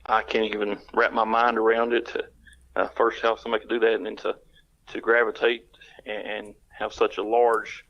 I can't even wrap my mind around it to first how somebody could do that, and then to gravitate and have such a large.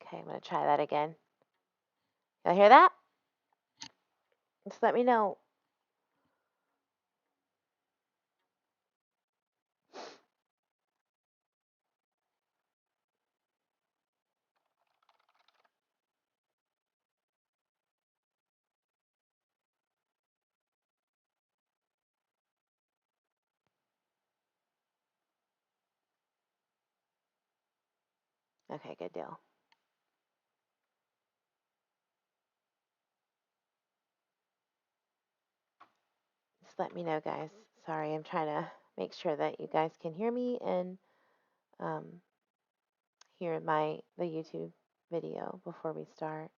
Okay, I'm going to try that again. Y'all hear that? Just let me know. Okay, good deal. Just let me know, guys. Sorry, I'm trying to make sure that you guys can hear me and hear the YouTube video before we start.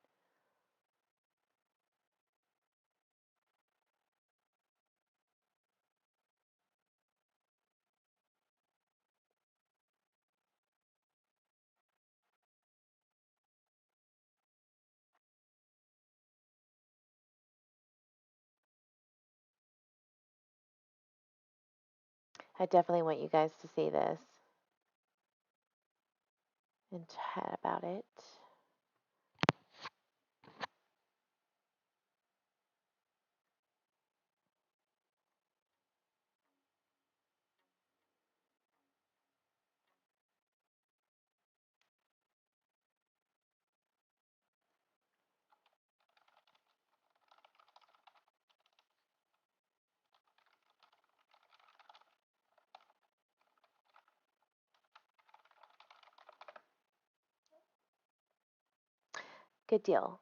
I definitely want you guys to see this and chat about it. Good deal.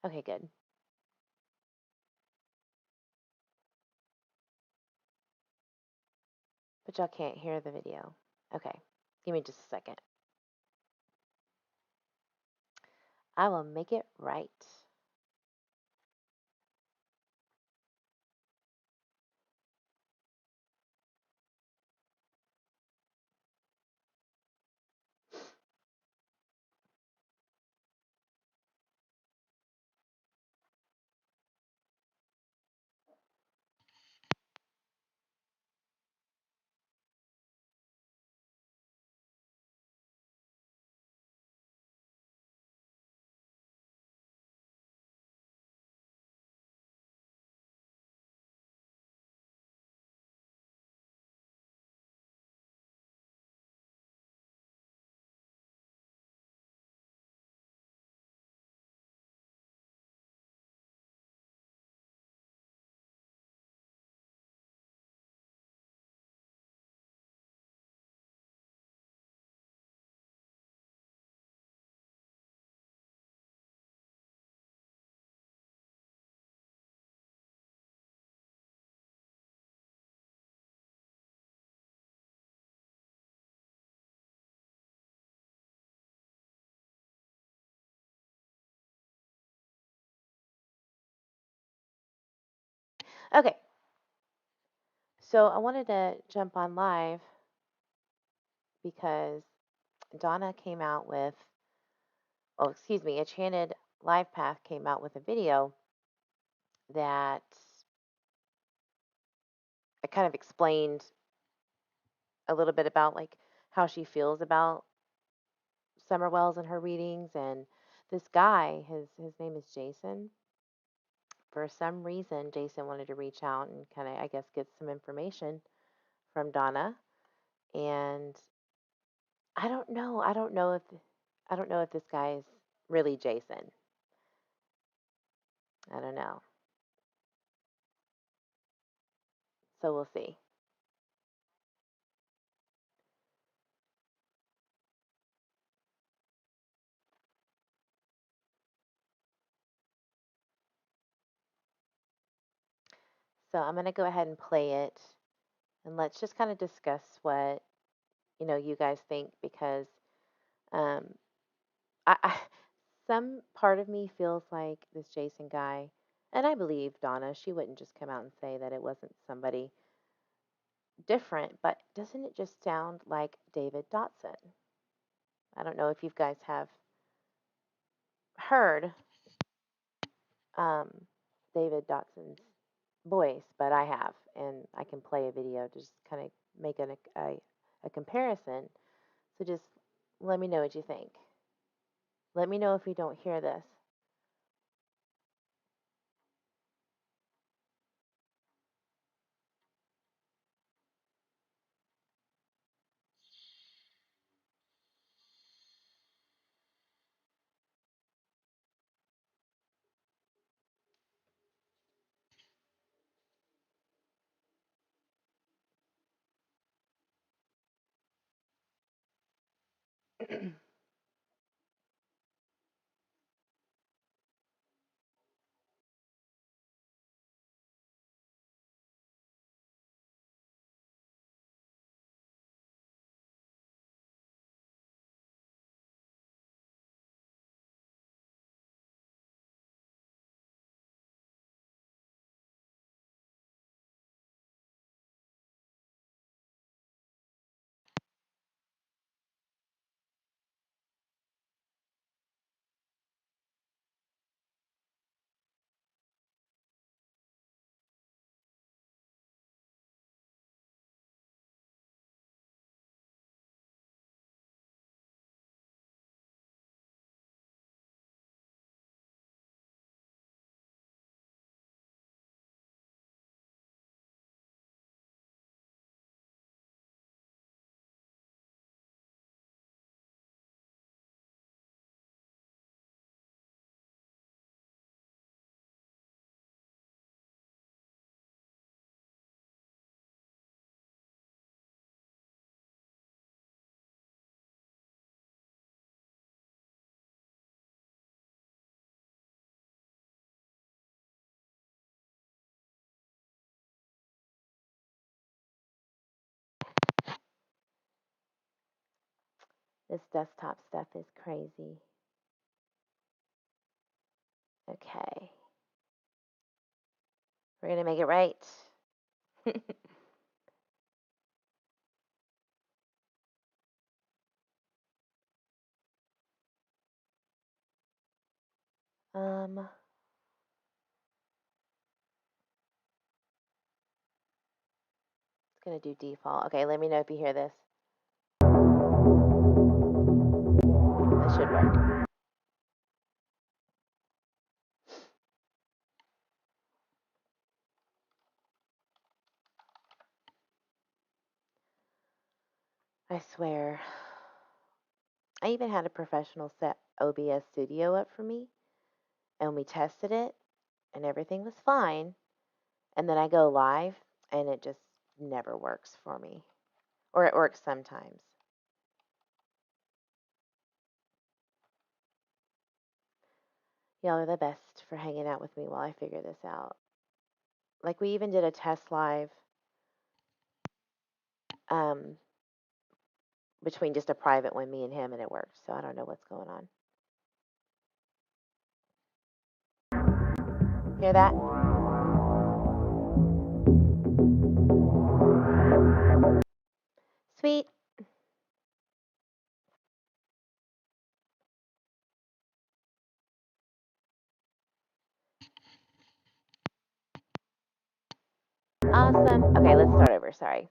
Okay, good. But y'all can't hear the video. Okay, give me just a second. I will make it right. Okay, so I wanted to jump on live because Donna came out with, oh, excuse me, Enchanted Live Path came out with a video that I kind of explained a little bit about like how she feels about Summerwells and her readings. And this guy, his name is Jason. For some reason, Jason wanted to reach out and kind of, I guess, get some information from Donna. And I don't know. I don't know if this guy is really Jason. I don't know. So we'll see. So I'm going to go ahead and play it, and let's just kind of discuss what you guys think, because um, I some part of me feels like this Jason guy, and I believe Donna, she wouldn't just come out and say that it wasn't somebody different, but doesn't it just sound like David Dotson? I don't know if you guys have heard um, David Dotson's voice, but I have, and I can play a video to just kind of make a comparison. So just let me know what you think. Let me know if you don't hear this. This desktop stuff is crazy. Okay. We're going to make it right. um, it's going to do default. Okay, let me know if you hear this. This should work. I swear. I even had a professional set OBS studio up for me, and we tested it, and everything was fine. And then I go live, and it just never works for me. Or it works sometimes. Y'all are the best for hanging out with me while I figure this out. Like, we even did a test live um, between just a private one, me and him, and it worked. So I don't know what's going on. Hear that? Awesome. Okay, let's start over. Sorry.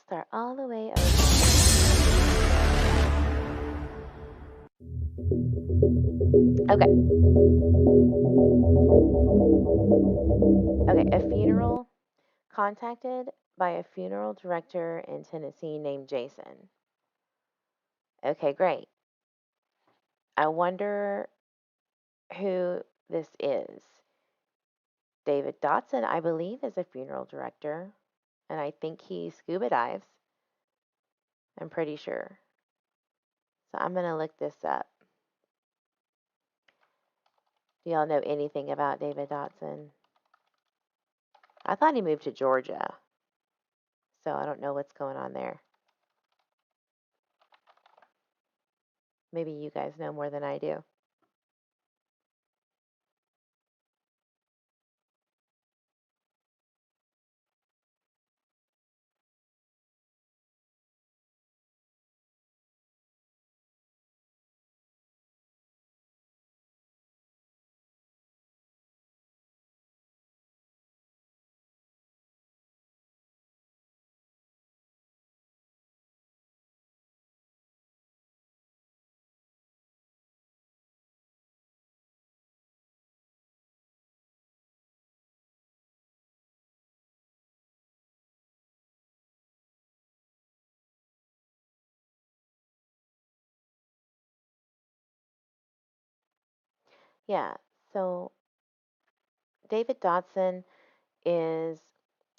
Start all the way over. Okay. Okay, a funeral contacted by a funeral director in Tennessee named Jason. Okay, great. I wonder who this is. David Dotson, I believe, is a funeral director, and I think he scuba dives. I'm pretty sure. So I'm going to look this up. Do y'all know anything about David Dotson? I thought he moved to Georgia, so I don't know what's going on there. Maybe you guys know more than I do. Yeah, so David Dotson is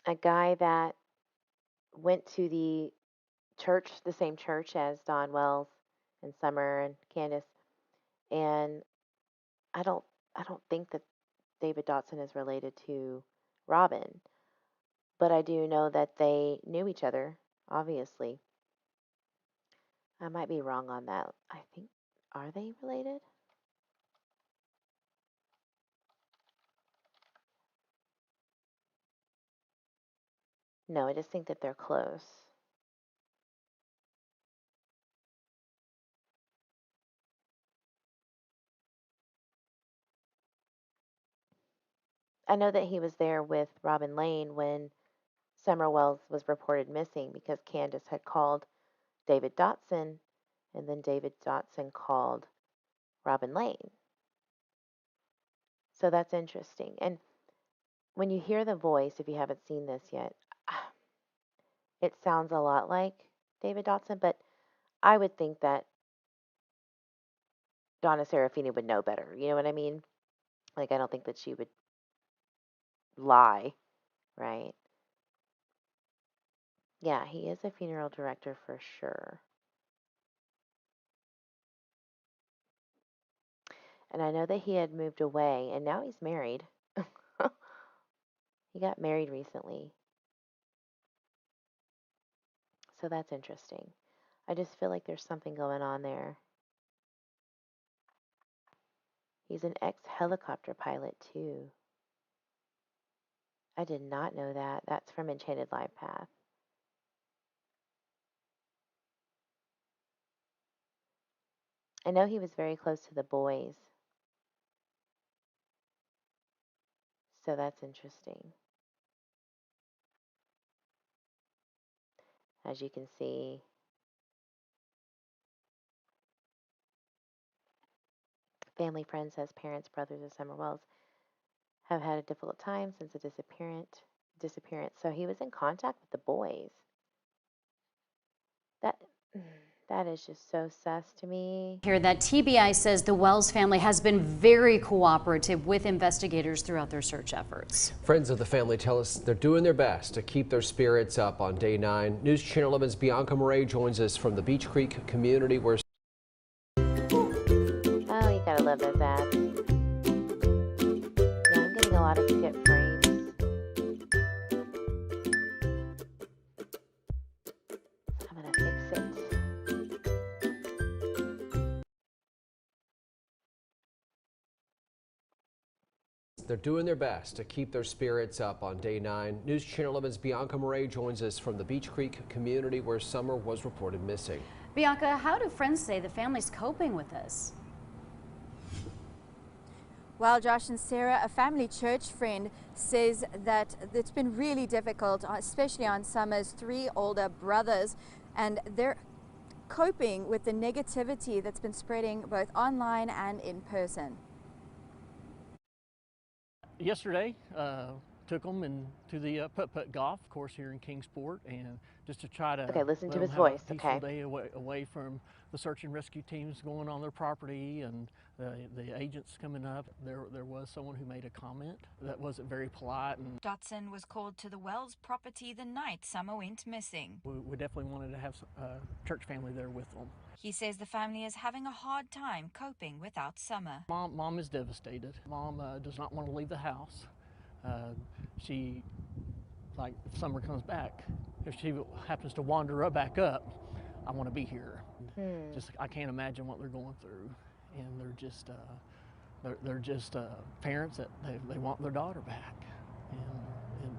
a guy that went to the church, the same church as Don Wells and Summer and Candace, and I don't I don't think that David Dotson is related to Robin, but I do know that they knew each other, obviously. I might be wrong on that. I think, are they related? No, I just think that they're close. I know that he was there with Robin Lane when Summerwells was reported missing because Candace had called David Dotson, and then David Dotson called Robin Lane. So that's interesting. And when you hear the voice, if you haven't seen this yet, it sounds a lot like David Dotson, but I would think that Donna Seraphina would know better. You know what I mean? Like, I don't think that she would lie, right? Yeah, he is a funeral director for sure. And I know that he had moved away and now he's married. He got married recently. So that's interesting. I just feel like there's something going on there. He's an ex helicopter pilot, too. I did not know that. That's from Enchanted Life Path. I know he was very close to the boys. So that's interesting. As you can see, family, friends, as parents, brothers of Summer Wells have had a difficult time since the disappearance. So he was in contact with the boys. That that is just so sus to me. Here that TBI says the Wells family has been very cooperative with investigators throughout their search efforts. Friends of the family tell us they're doing their best to keep their spirits up on day 9. News Channel 11's Bianca Murray joins us from the Beach Creek community where... Oh, you gotta love those ads. Yeah, I'm getting a lot of skip frames. I'm gonna fix it. They're doing their best to keep their spirits up on day 9. News Channel 11's Bianca Murray joins us from the Beach Creek community where Summer was reported missing. Bianca, how do friends say the family's coping with this? Well, Josh and Sarah, a family church friend says that it's been really difficult, especially on Summer's 3 older brothers, and they're coping with the negativity that's been spreading both online and in person. Yesterday, took them to the putt-putt golf course here in Kingsport, and just to try to listen to let his them have voice. a peaceful day away from the search and rescue teams going on their property and the agents coming up. There was someone who made a comment that wasn't very polite. And Dotson was called to the Wells property the night Summer went missing. we definitely wanted to have church family there with them. He says the family is having a hard time coping without Summer. Mom is devastated. Mom does not want to leave the house. She, like, if Summer comes back, if she happens to wander back up, I want to be here. Just, I can't imagine what they're going through, and they're just parents that they want their daughter back,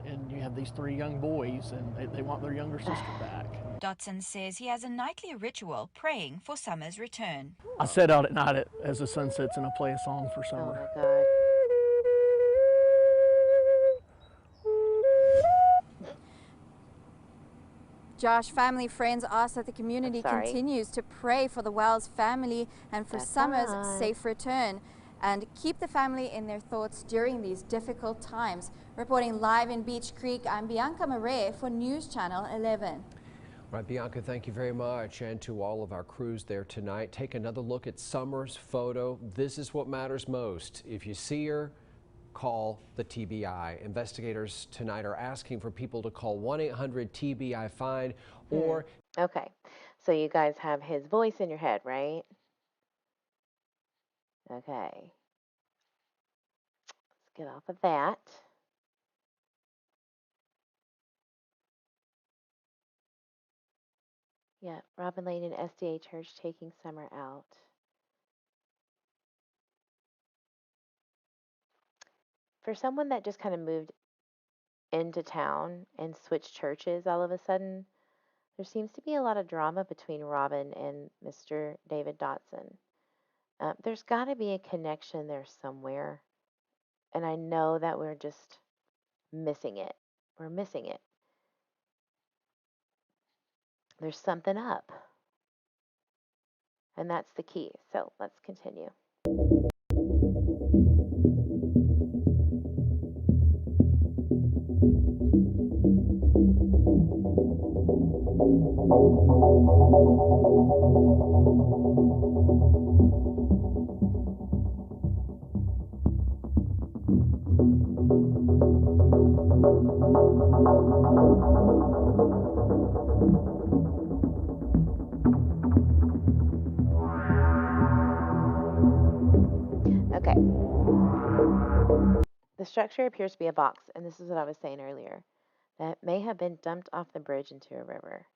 and you have these 3 young boys, and they want their younger sister back. Dotson says he has a nightly ritual praying for Summer's return. I sit out at night as the sun sets and I play a song for Summer. Oh my God. Josh, family friends ask that the community continues to pray for the Wells family and for Summer's safe return, and keep the family in their thoughts during these difficult times. Reporting live in Beach Creek, I'm Bianca Murray for News Channel 11. Right, Bianca, thank you very much. And to all of our crews there tonight, take another look at Summer's photo. This is what matters most. If you see her, call the TBI. Investigators tonight are asking for people to call 1-800-TBI-FIND or... Okay, so you guys have his voice in your head, right? Okay. Let's get off of that. Yeah, Robin Lane and SDA Church taking Summer out. For someone that just kind of moved into town and switched churches all of a sudden, there seems to be a lot of drama between Robin and Mr. David Dotson. There's got to be a connection there somewhere, and I know that we're just missing it. We're missing it. There's something up, and that's the key. So let's continue. Okay. The structure appears to be a box, and this is what I was saying earlier, that may have been dumped off the bridge into a river.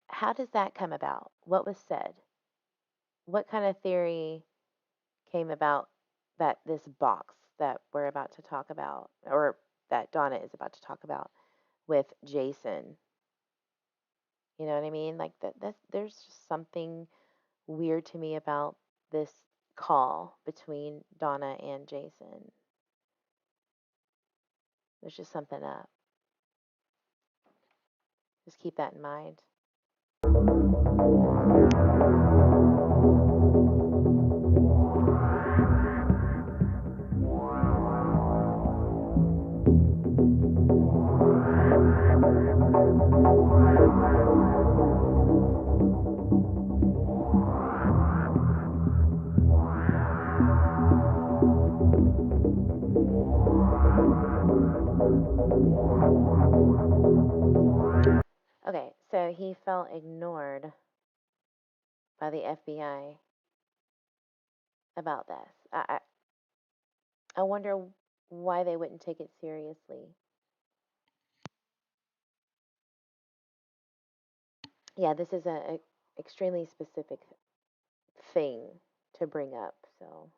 How does that come about? What was said? What kind of theory came about that this box that we're about to talk about, or that Donna is about to talk about with Jason? You know what I mean? Like there's just something weird to me about this call between Donna and Jason. There's just something up. Just keep that in mind. Okay, so he felt ignored by the FBI about this. I wonder why they wouldn't take it seriously. Yeah, this is a extremely specific thing to bring up, so.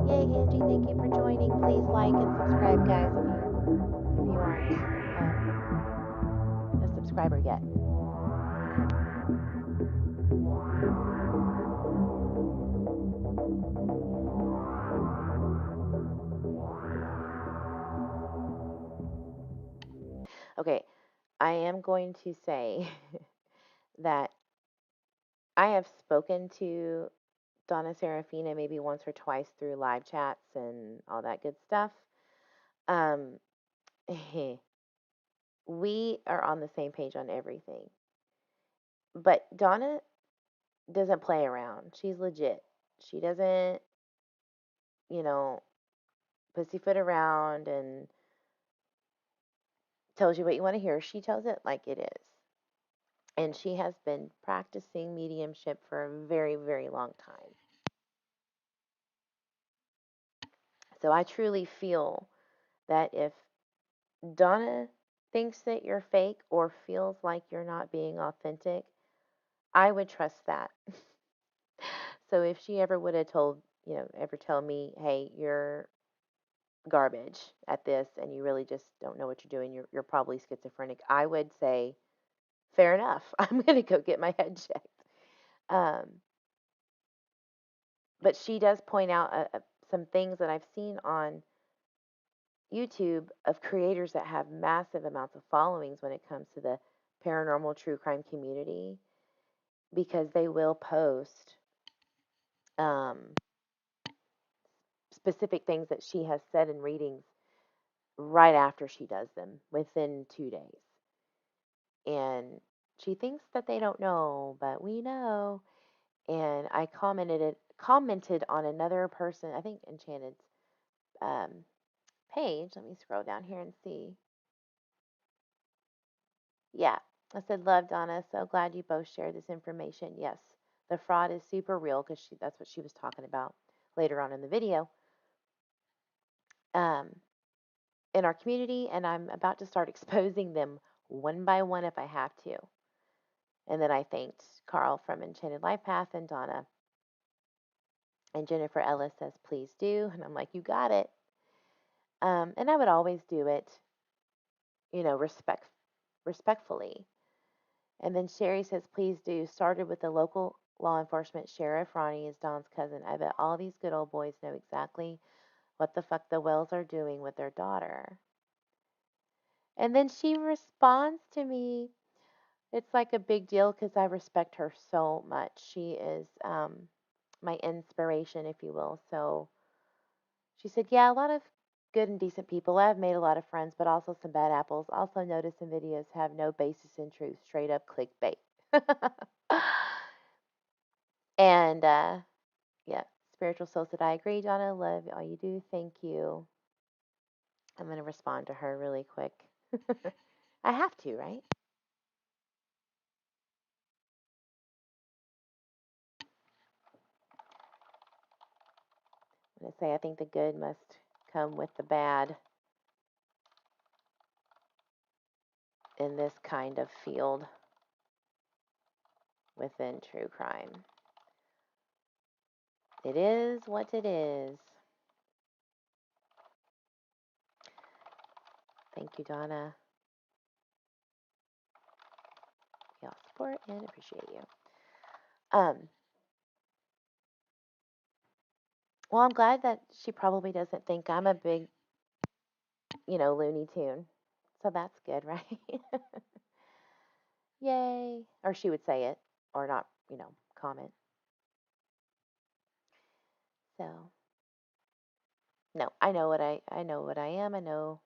Yay, Angie, thank you for joining. Please like and subscribe, guys, if you aren't. subscriber yet. Okay, I am going to say that I have spoken to Donna Seraphina maybe once or twice through live chats and all that good stuff. Um, we are on the same page on everything. But Donna doesn't play around. She's legit. She doesn't, you know, pussyfoot around and tells you what you want to hear. She tells it like it is. And she has been practicing mediumship for a very, very long time. So I truly feel that if Donna thinks that you're fake or feels like you're not being authentic, I would trust that. So if she ever would have told, ever tell me, hey, you're garbage at this and you really just don't know what you're doing, you're probably schizophrenic, I would say, fair enough. I'm going to go get my head checked. But she does point out some things that I've seen on YouTube of creators that have massive amounts of followings when it comes to the paranormal true crime community, because they will post um, specific things that she has said in readings right after she does them within 2 days. And she thinks that they don't know, but we know. And I commented on another person, I think Enchanted's page. Let me scroll down here and see. Yeah, I said, love Donna. So glad you both shared this information. Yes, the fraud is super real, because that's what she was talking about later on in the video. In our community, and I'm about to start exposing them one by one if I have to. And then I thanked Carl from Enchanted Life Path and Donna. And Jennifer Ellis says, please do. And I'm like, you got it. And I would always do it, respectfully. And then Sherry says, please do. Started with the local law enforcement. Sheriff Ronnie is Don's cousin. I bet all these good old boys know exactly what the fuck the Wells are doing with their daughter. And then she responds to me. It's like a big deal because I respect her so much. She is my inspiration, if you will. So she said, yeah, a lot of good and decent people. I've made a lot of friends, but also some bad apples. Also noticed some videos have no basis in truth, straight up clickbait. And yeah, Spiritual Soul said, I agree, Donna. Love all you do. Thank you. I'm going to respond to her really quick. I have to, right? I'm going to say, I think the good must come with the bad in this kind of field within true crime. It is what it is. Thank you, Donna. Y'all support and appreciate you. Well, I'm glad that she probably doesn't think I'm a big, Looney Tune. So that's good, right? Yay. Or she would say it or not, comment. So, no, I know what I am. I know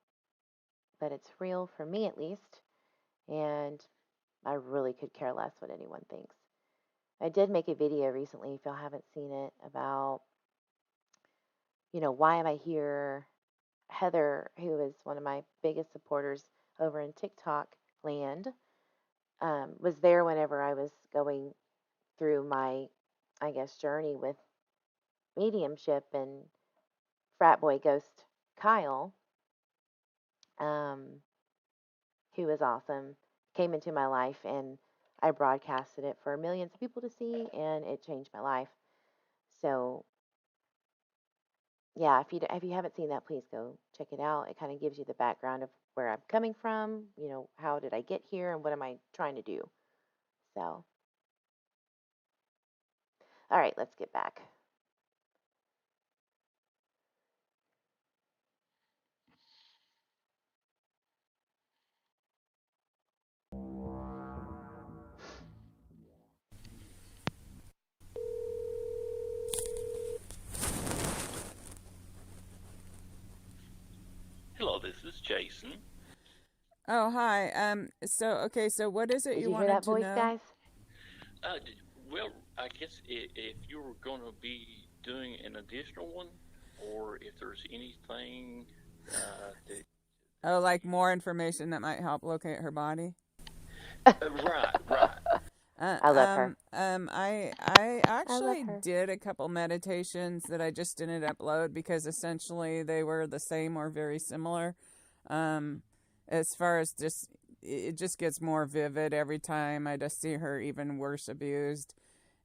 that it's real for me at least. And I really could care less what anyone thinks. I did make a video recently, if y'all haven't seen it, about, why am I here? Heather, who is one of my biggest supporters over in TikTok land, was there whenever I was going through my, I guess, journey with mediumship, and frat boy ghost Kyle, who was awesome, came into my life, and I broadcasted it for millions of people to see, and it changed my life. So yeah, if you haven't seen that, please go check it out. It kind of gives you the background of where I'm coming from, how did I get here and what am I trying to do. So, all right, let's get back. Hello, this is Jason. Oh, hi. So what is it Did you you hear wanted that to voice, know? guys? Well, I guess if you were going to be doing an additional one, or if there's anything that. Oh, like more information that might help locate her body? Right. I love her. I I love actually her. did a couple meditations that I just didn't upload because essentially they were the same or very similar. As far as it just gets more vivid every time I just see her even worse abused.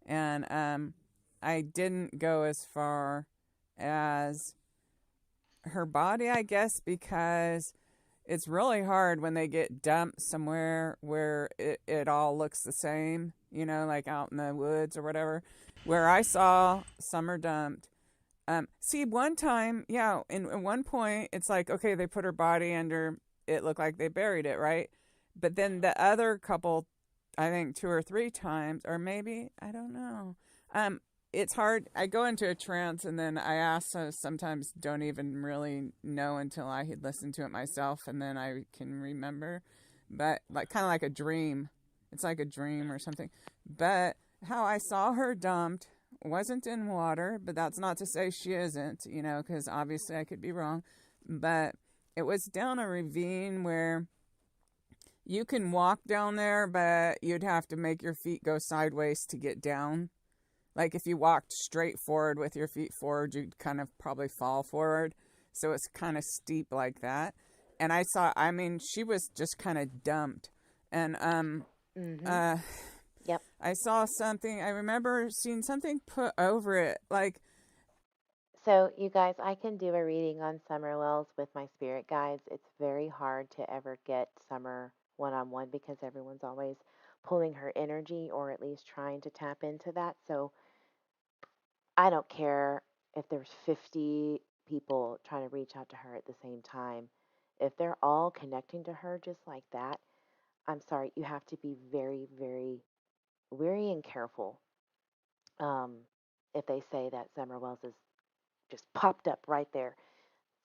And I didn't go as far as her body, I guess, because it's really hard when they get dumped somewhere where it all looks the same, like out in the woods or whatever. Where I saw Summer dumped. See, one time, yeah, in one point, it's like, okay, they put her body under, it looked like they buried it, right? But then the other couple, I think 2 or 3 times, or maybe, I don't know. It's hard. I go into a trance and then I sometimes don't even really know until I had listened to it myself and then I can remember. But kind of like a dream. It's like a dream or something. But how I saw her dumped wasn't in water, but that's not to say she isn't, because obviously I could be wrong. But it was down a ravine where you can walk down there, but you'd have to make your feet go sideways to get down. Like if you walked straight forward with your feet forward, you'd kind of probably fall forward. So it's kind of steep like that. And she was just kind of dumped. And Mm-hmm. Yep. I saw something. I remember seeing something put over it. So, you guys, I can do a reading on Summerwells with my spirit guides. It's very hard to ever get Summer one-on-one because everyone's always pulling her energy or at least trying to tap into that. So, I don't care if there's 50 people trying to reach out to her at the same time. If they're all connecting to her just like that, I'm sorry, you have to be very, very wary and careful. Um, if they say that Summer Wells is just popped up right there.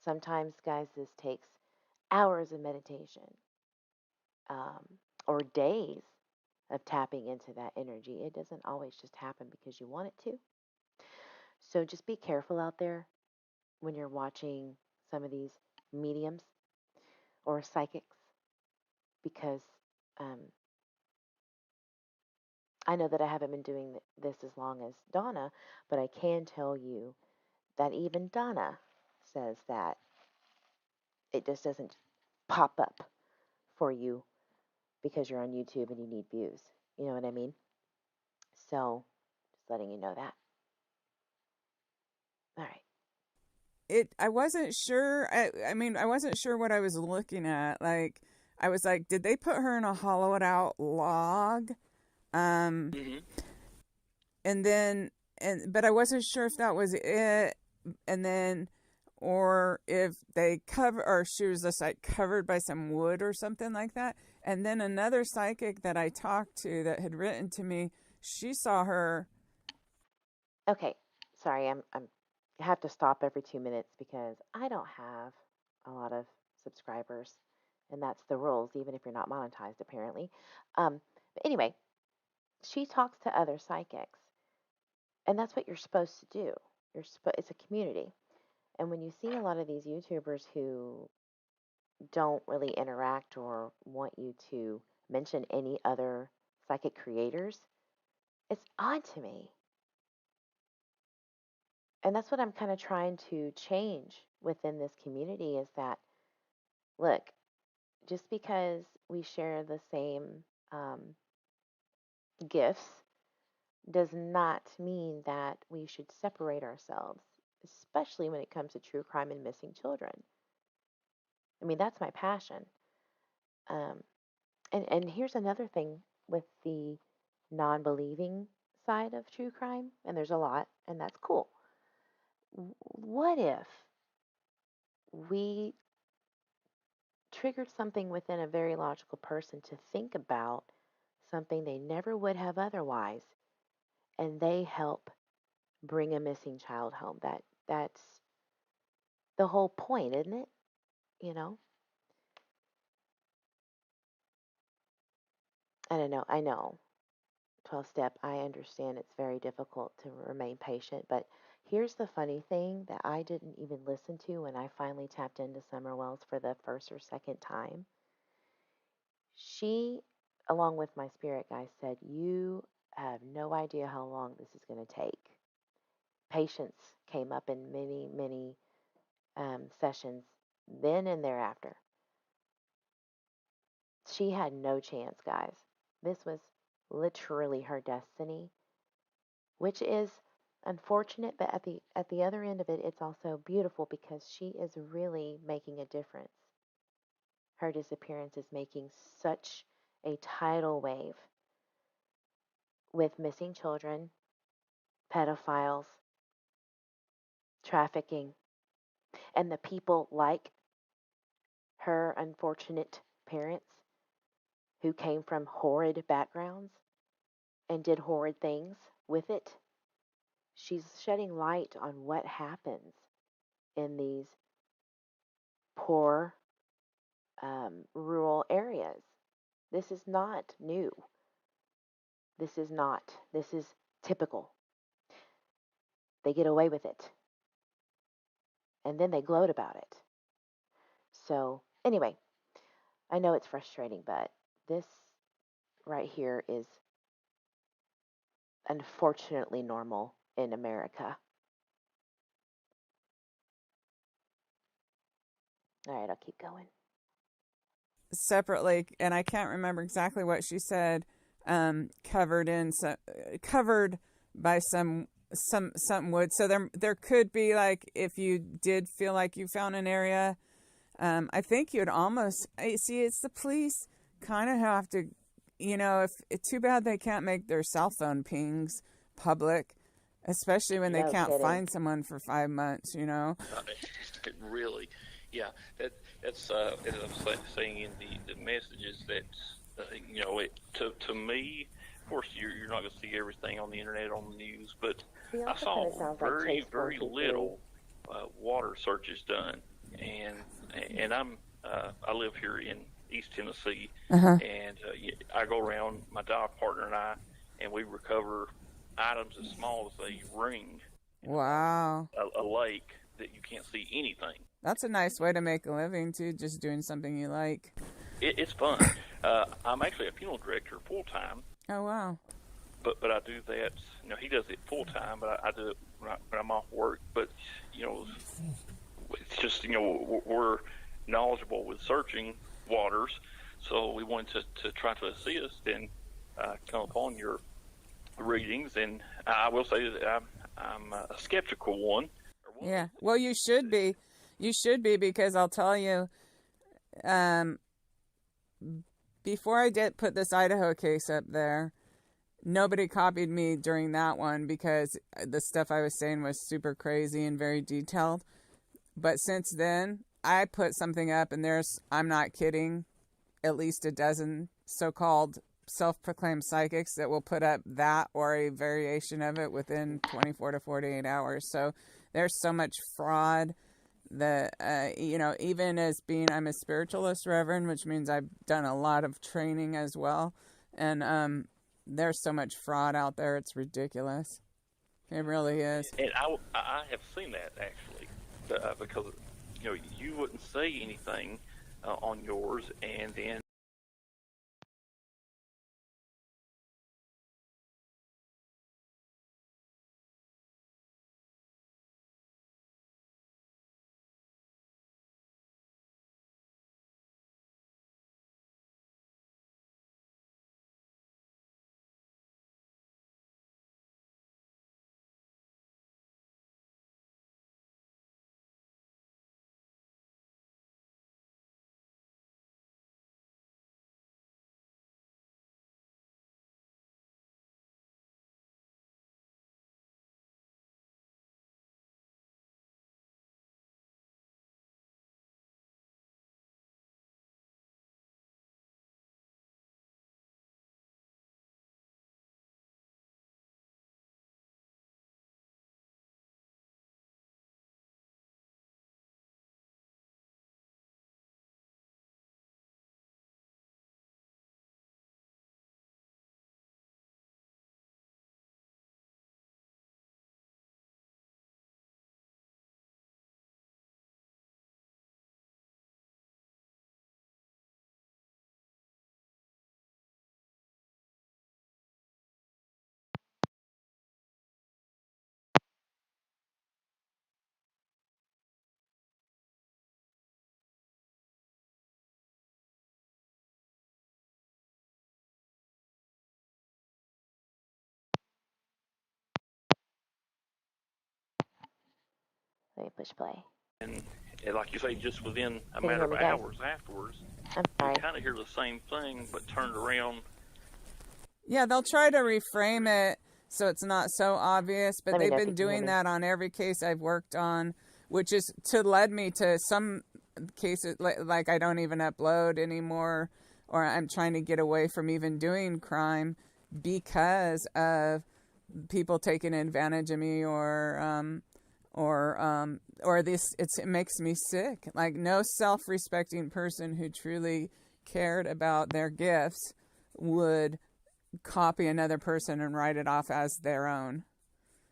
Sometimes, guys, this takes hours of meditation um, or days of tapping into that energy. It doesn't always just happen because you want it to. So just be careful out there when you're watching some of these mediums or psychics because um, I know that I haven't been doing this as long as Donna, but I can tell you that even Donna says that it just doesn't pop up for you because you're on YouTube and you need views. You know what I mean? So, just letting you know that. All right. I wasn't sure. I wasn't sure what I was looking at. I was like, did they put her in a hollowed out log? Mm-hmm. But I wasn't sure if that was it. And then, or if she was just like covered by some wood or something like that. And then another psychic that I talked to that had written to me, she saw her. Okay. Sorry, I have to stop every 2 minutes because I don't have a lot of subscribers, and that's the rules, even if you're not monetized, apparently. But anyway, she talks to other psychics, and that's what you're supposed to do. It's a community, and when you see a lot of these YouTubers who don't really interact or want you to mention any other psychic creators, it's odd to me. And that's what I'm kind of trying to change within this community is that, look, just because we share the same um, gifts does not mean that we should separate ourselves, especially when it comes to true crime and missing children. I mean, that's my passion. Um, and here's another thing with the non-believing side of true crime, and there's a lot, and that's cool. What if we triggered something within a very logical person to think about something they never would have otherwise, and they help bring a missing child home? That's the whole point, isn't it? You know? I don't know. I know. 12 step, I understand it's very difficult to remain patient, but here's the funny thing that I didn't even listen to when I finally tapped into Summerwells for the first or second time. She, along with my spirit guide, said, "You have no idea how long this is going to take." Patience came up in many, many sessions then and thereafter. She had no chance, guys. This was literally her destiny, which is unfortunate, but at the other end of it, it's also beautiful because she is really making a difference. Her disappearance is making such a tidal wave with missing children, pedophiles, trafficking, and the people like her unfortunate parents who came from horrid backgrounds and did horrid things with it. She's shedding light on what happens in these poor rural areas. This is not new. This is not. This is typical. They get away with it. And then they gloat about it. So, anyway, I know it's frustrating, but this right here is unfortunately normal in America. All right, I'll keep going. Separately, and I can't remember exactly what she said, covered by some wood. So there could be, like, if you did feel like you found an area, I think you'd almost see, it's the police kind of have to, if it's too bad they can't make their cell phone pings public, especially when they No can't kidding. find someone for 5 months. Really, yeah. That's as I'm saying in the messages that to me. Of course, you're not going to see everything on the internet, on the news, but See, I also kind of saw sounds like very Chase very 423. little water searches done, and I live here in East Tennessee, and I go around, my dive partner and I, and we recover items as small as a ring. Wow. A lake that you can't see anything. That's a nice way to make a living, too, just doing something you like. It's fun. I'm actually a funeral director full time. Oh, wow. But I do that. He does it full time, but I do it when I'm off work. But it's just we're knowledgeable with searching waters, so we wanted to try to assist and come upon your readings. And I will say that I'm a skeptical one. Yeah. Well, you should be. You should be, because I'll tell you, before I did put this Idaho case up there, nobody copied me during that one because the stuff I was saying was super crazy and very detailed. But since then, I put something up, and there's, I'm not kidding, at least a dozen so-called self-proclaimed psychics that will put up that or a variation of it within 24 to 48 hours. So there's so much fraud that, even as being, I'm a spiritualist reverend, which means I've done a lot of training as well. And there's so much fraud out there, it's ridiculous. It really is. And I have seen that, actually, because you wouldn't say anything on yours, and then me push play. And like you say, just within a Can you matter hear of me, guys? hours afterwards, I'm sorry. you kind of hear the same thing, but turned around. Yeah, they'll try to reframe it so it's not so obvious, but Let me they've know if been you can hear doing me. that on every case I've worked on, which is led me to some cases like I don't even upload anymore, or I'm trying to get away from even doing crime because of people taking advantage of me or this. It makes me sick. Like, no self-respecting person who truly cared about their gifts would copy another person and write it off as their own,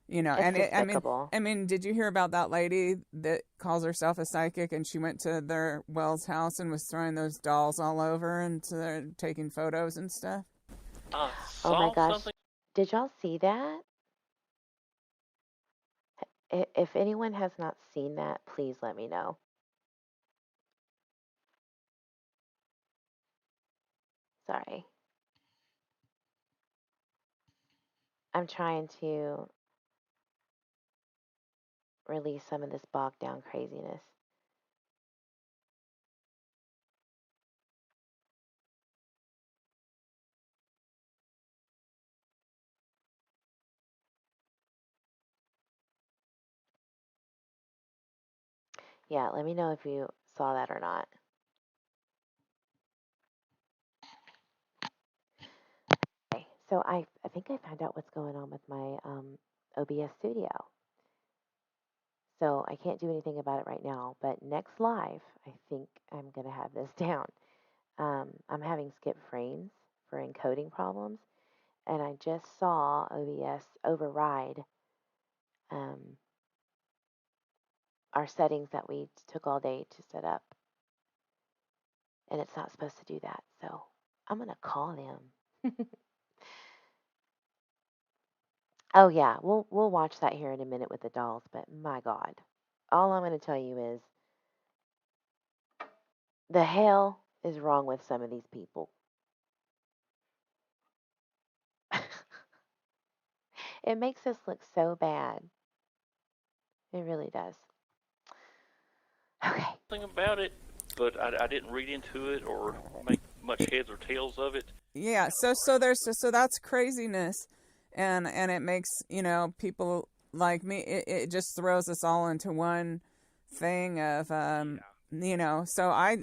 you know. It's And despicable. I mean, did you hear about that lady that calls herself a psychic, and she went to their Wells house and was throwing those dolls all over and taking photos and stuff? I Oh my saw gosh. something. Did y'all see that? If anyone has not seen that, please let me know. Sorry. I'm trying to release some of this bogged down craziness. Yeah, let me know if you saw that or not. Okay, so I think I found out what's going on with my OBS studio. So I can't do anything about it right now, but next live, I think I'm going to have this down. I'm having skip frames for encoding problems, and I just saw OBS override our settings that we took all day to set up, and it's not supposed to do that. So I'm going to call them. Oh yeah, we'll watch that here in a minute with the dolls, but my God. All I'm going to tell you is the hell is wrong with some of these people. It makes us look so bad. It really does. Okay. Thing about it, but I didn't read into it or make much heads or tails of it. Yeah, so that's craziness, and it makes, you know, people like me. It just throws us all into one thing of you know. So I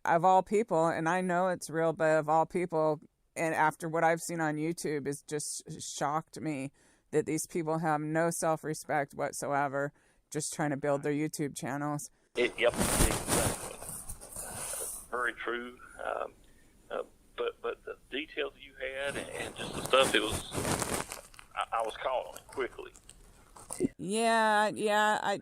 of all people, and I know it's real, but of all people, and after what I've seen on YouTube, is just shocked me that these people have no self-respect whatsoever, just trying to build their YouTube channels. Yep, exactly. Very true. But the details you had and just the stuff, it was, I was caught on it quickly. Yeah,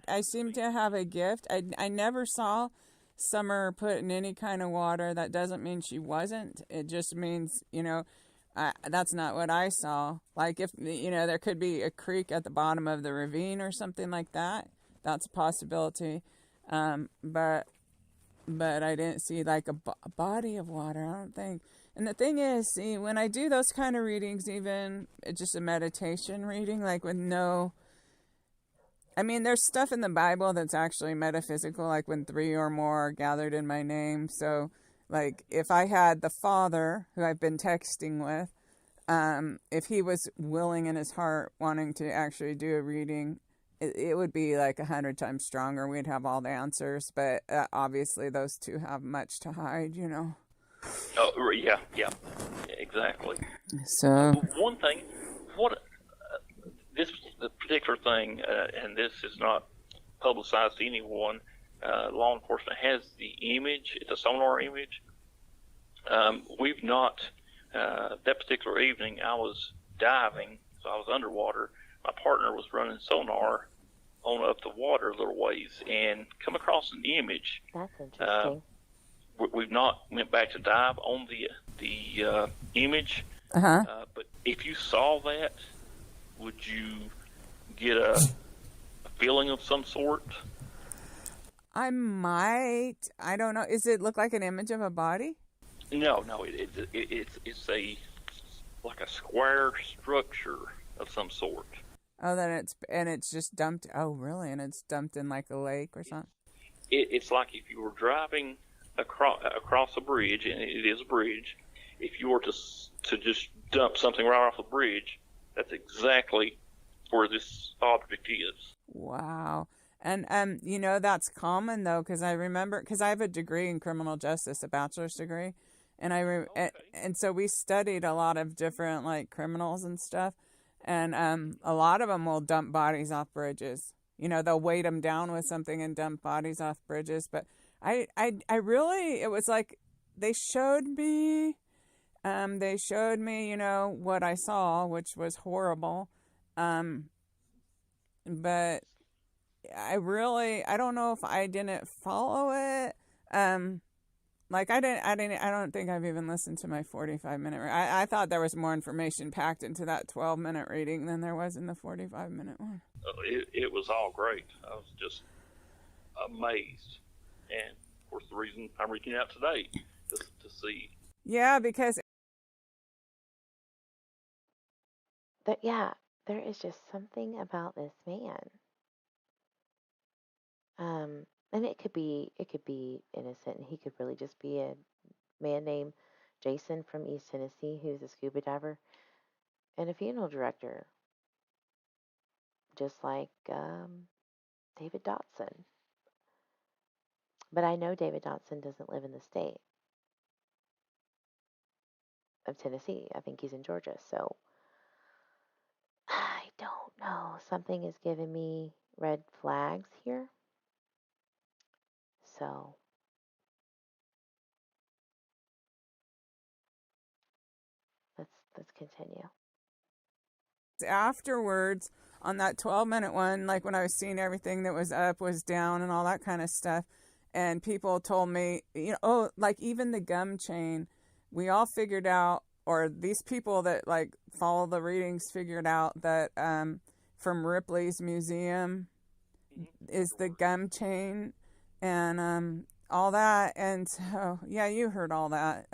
I seem to have a gift. I never saw Summer put in any kind of water. That doesn't mean she wasn't. It just means, you know, that's not what I saw. Like, if, you know, there could be a creek at the bottom of the ravine or something like that. That's a possibility. But I didn't see like a body of water, I don't think. And the thing is, see, when I do those kind of readings, even just a meditation reading, like with no, I mean, there's stuff in the Bible that's actually metaphysical, like when 3 or more are gathered in my name. So, like, if I had the Father, who I've been texting with, if he was willing in his heart, wanting to actually do a reading, it would be like 100 times stronger. We'd have all the answers, but obviously those two have much to hide, you know. Oh, yeah, exactly. So one thing, this particular thing, and this is not publicized to anyone. Law enforcement has the image. It's a sonar image. We've not. That particular evening, I was diving, so I was underwater. My partner was running sonar on up the water a little ways and come across an image. That's interesting. We've not went back to dive on the image. But if you saw that, would you get a feeling of some sort? I might. I don't know. Does it look like an image of a body? No. It's a like a square structure of some sort. Oh, it's just dumped. Oh, really? And it's dumped in like a lake or something? It's like if you were driving across a bridge, and it is a bridge. If you were to just dump something right off the bridge, that's exactly where this object is. Wow. And that's common though, because I remember, because I have a degree in criminal justice, a bachelor's degree, and and so we studied a lot of different like criminals and stuff, and a lot of them will dump bodies off bridges. They'll weight them down with something and dump bodies off bridges. But I really, it was like they showed me, what I saw, which was horrible. But I don't know if I didn't follow it. I don't think I've even listened to my 45-minute. I thought there was more information packed into that 12-minute reading than there was in the 45-minute one. It was all great. I was just amazed. And of course, the reason I'm reaching out today is to see. Yeah, because there is just something about this man. And it could be innocent, and he could really just be a man named Jason from East Tennessee who's a scuba diver and a funeral director, just like David Dotson. But I know David Dotson doesn't live in the state of Tennessee. I think he's in Georgia. So I don't know. Something is giving me red flags here. So let's continue. Afterwards, on that 12-minute one, like when I was seeing everything that was up, was down, and all that kind of stuff, and people told me, like even the gum chain, we all figured out, or these people that like follow the readings figured out that from Ripley's museum is the gum chain and all that. And so, yeah, you heard all that.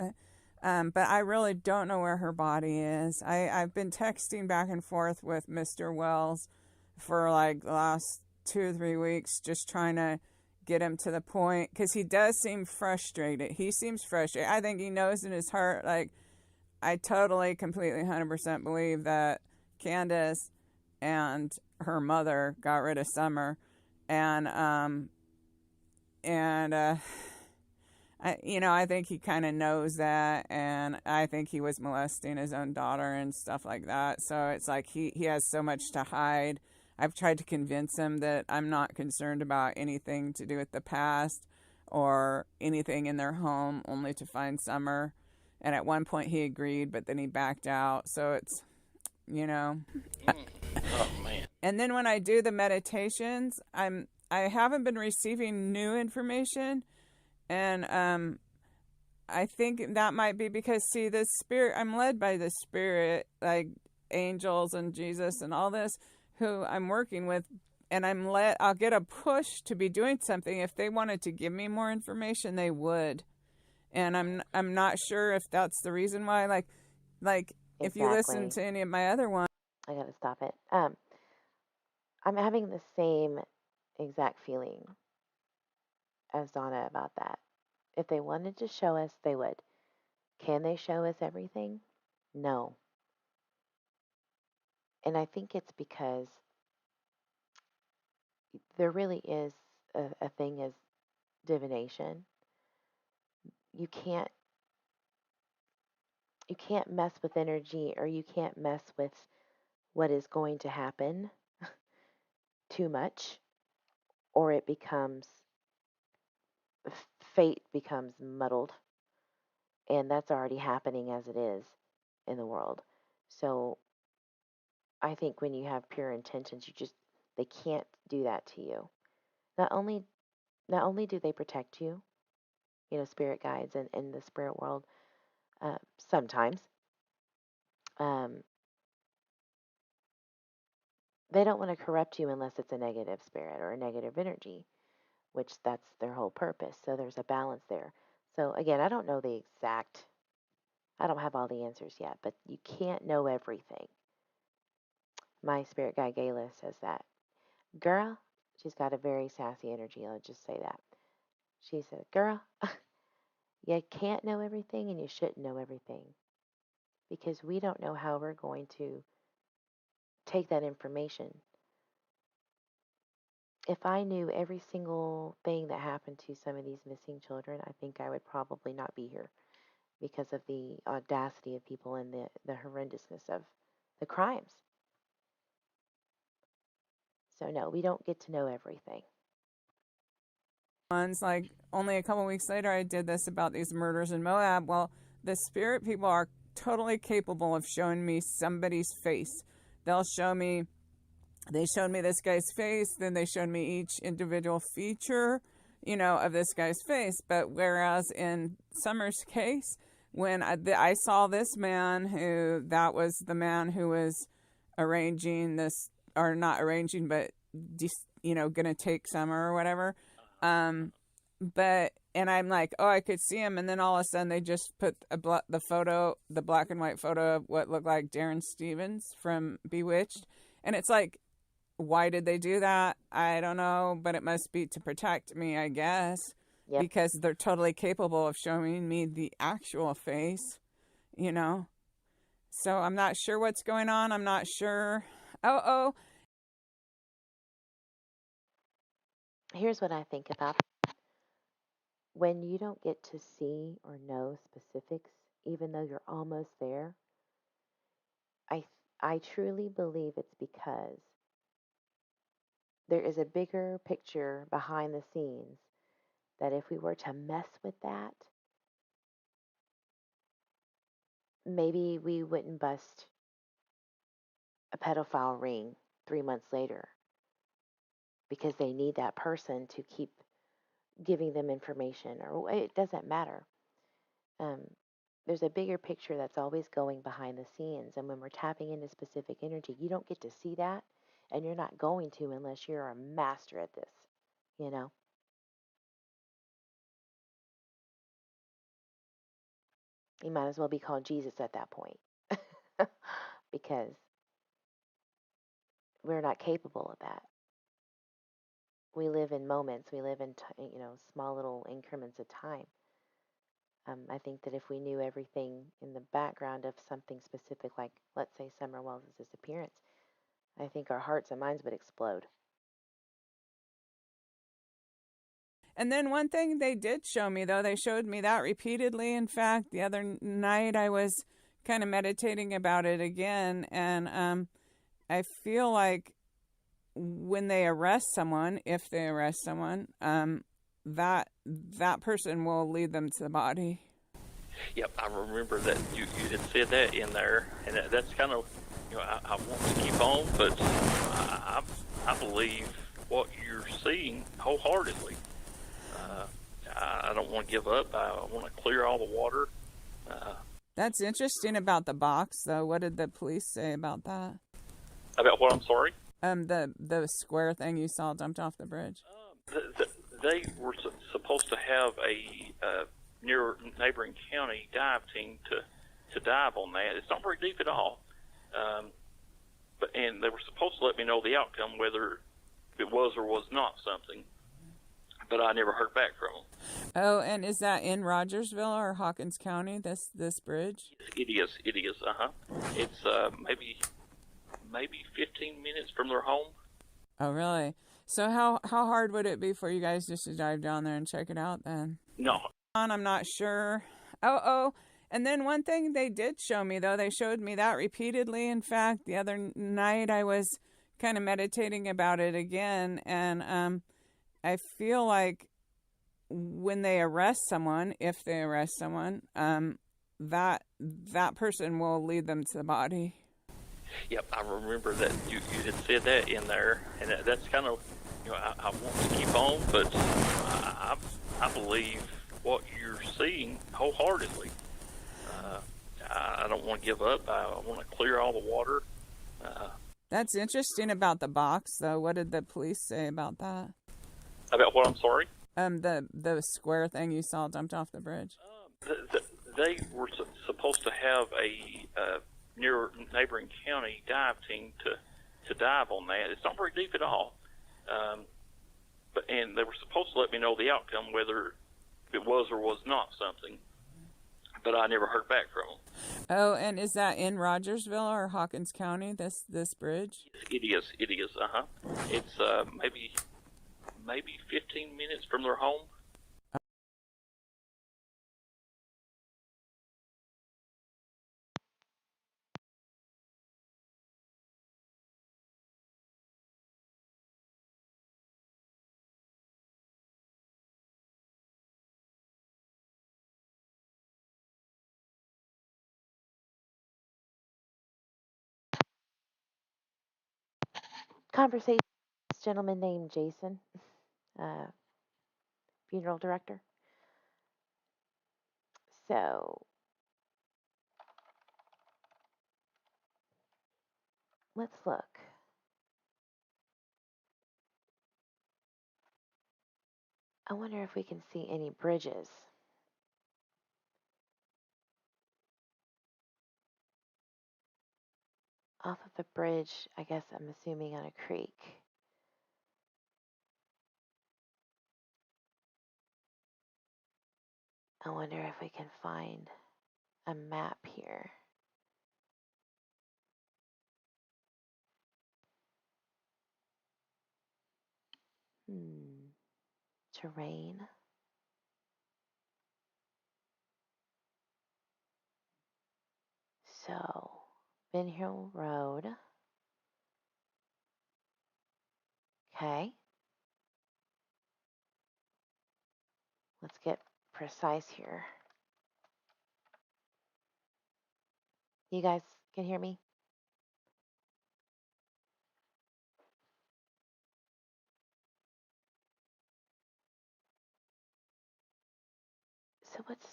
But I really don't know where her body is. I've been texting back and forth with Mr. Wells for like the last 2 or 3 weeks, just trying to get him to the point, because he does seem frustrated. He seems frustrated. I think he knows in his heart, like, I totally, completely, 100% believe that Candace and her mother got rid of Summer, and I think he kind of knows that, and I think he was molesting his own daughter and stuff like that. So it's like he has so much to hide. I've tried to convince him that I'm not concerned about anything to do with the past or anything in their home, only to find Summer. And at one point he agreed, but then he backed out. So it's, Oh, man. And then when I do the meditations, I haven't been receiving new information. And I think that might be because, see, the Spirit, I'm led by the Spirit, like angels and Jesus and all this, who I'm working with, and I'll get a push to be doing something. If they wanted to give me more information, they would. And I'm not sure if that's the reason why, like if you listen to any of my other ones. I gotta stop it. I'm having the same exact feeling as Donna about that. If they wanted to show us, they would. Can they show us everything? No. And I think it's because there really is a thing as divination. You can't mess with energy, or you can't mess with what is going to happen too much, or it becomes fate becomes muddled, and that's already happening as it is in the world. So I think when you have pure intentions, they can't do that to you. Not only do they protect you, spirit guides and in the spirit world, sometimes, they don't want to corrupt you unless it's a negative spirit or a negative energy, which that's their whole purpose. So there's a balance there. So again, I don't have all the answers yet, but you can't know everything. my spirit guide Gayla says that. Girl, she's got a very sassy energy, I'll just say that. She said, girl, you can't know everything and you shouldn't know everything, because we don't know how we're going to take that information. If I knew every single thing that happened to some of these missing children, I think I would probably not be here, because of the audacity of people and the horrendousness of the crimes. So no, we don't get to know everything. Like only a couple weeks later, I did this about these murders in Moab. Well, the spirit people are totally capable of showing me somebody's face. They showed me this guy's face, then they showed me each individual feature, of this guy's face. But whereas in Summer's case, when I saw this man, that was the man who was arranging this, or not arranging, but gonna take Summer or whatever. And I'm like, oh, I could see him, and then all of a sudden they just put the black and white photo of what looked like Darren Stevens from Bewitched, and it's like, why did they do that? I don't know, but it must be to protect me, I guess. Yep. Because they're totally capable of showing me the actual face, So I'm not sure what's going on. I'm not sure. Oh. Here's what I think about. When you don't get to see or know specifics, even though you're almost there, I truly believe it's because there is a bigger picture behind the scenes, that if we were to mess with that, maybe we wouldn't bust a pedophile ring 3 months later, because they need that person to keep giving them information, or it doesn't matter. There's a bigger picture that's always going behind the scenes, and when we're tapping into specific energy, you don't get to see that, and you're not going to unless you're a master at this, You might as well be called Jesus at that point, because we're not capable of that. We live in moments. We live in small little increments of time. I think that if we knew everything in the background of something specific, like let's say Summerwells' disappearance, I think our hearts and minds would explode. And then one thing they did show me, though, they showed me that repeatedly. In fact, the other night I was kind of meditating about it again, and I feel like when they arrest someone, if they arrest someone, that person will lead them to the body. Yep, I remember that you had said that in there, and that's kind of, I want to keep on, but I believe what you're seeing wholeheartedly. I don't want to give up. I want to clear all the water. That's interesting about the box, though. What did the police say about that? About what? I'm sorry? The square thing you saw dumped off the bridge. They were supposed to have a near neighboring county dive team to dive on that. It's not very deep at all, and they were supposed to let me know the outcome, whether it was or was not something. But I never heard back from them. Oh, and is that in Rogersville or Hawkins County? This bridge? It is. It's maybe 15 minutes from their home. Oh, really? So how hard would it be for you guys just to drive down there and check it out then? No. I'm not sure. Oh, and then one thing they did show me, though, they showed me that repeatedly. In fact, the other night I was kind of meditating about it again, and I feel like when they arrest someone, if they arrest someone, that person will lead them to the body. Yep, I remember that you had said that in there, and that's kind of, I want to keep on, but I believe what you're seeing wholeheartedly. I don't want to give up. I want to clear all the water. That's interesting about the box, though. What did the police say about that? About what? I'm sorry? The square thing you saw dumped off the bridge. They were supposed to have a near neighboring county dive team to dive on that. It's not very deep at all. And they were supposed to let me know the outcome, whether it was or was not something, but I never heard back from them. Oh, and is that in Rogersville or Hawkins County, this bridge? It is. It's maybe 15 minutes from their home. Conversation with this gentleman named Jason, uh, funeral director. So let's look. I wonder if we can see any bridges. Off of a bridge, I guess I'm assuming on a creek. I wonder if we can find a map here. Terrain. So, Ben Hill Road. Okay. Let's get precise here. You guys can hear me? So what's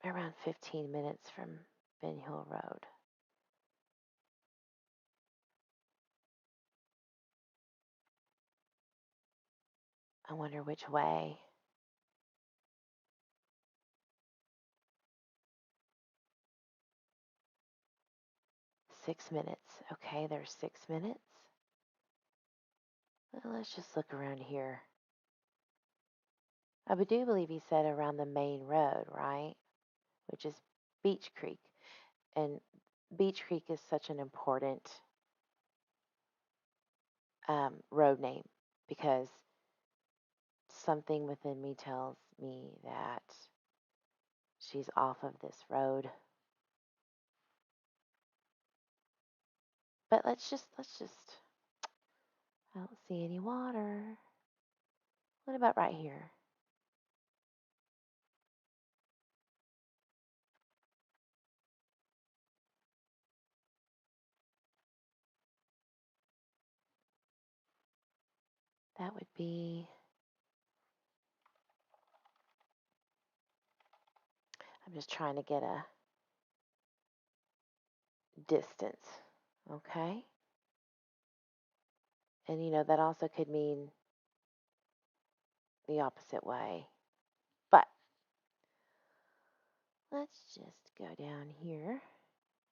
around 15 minutes from Ben Hill Road? I wonder which way. Six minutes. Okay, there's 6 minutes. Well, let's just look around here. I do believe he said around the main road, right? Which is Beach Creek. And Beach Creek is such an important road name because something within me tells me that she's off of this road. But let's just, I don't see any water. What about right here? That would be, I'm just trying to get a distance, okay? And that also could mean the opposite way. But let's just go down here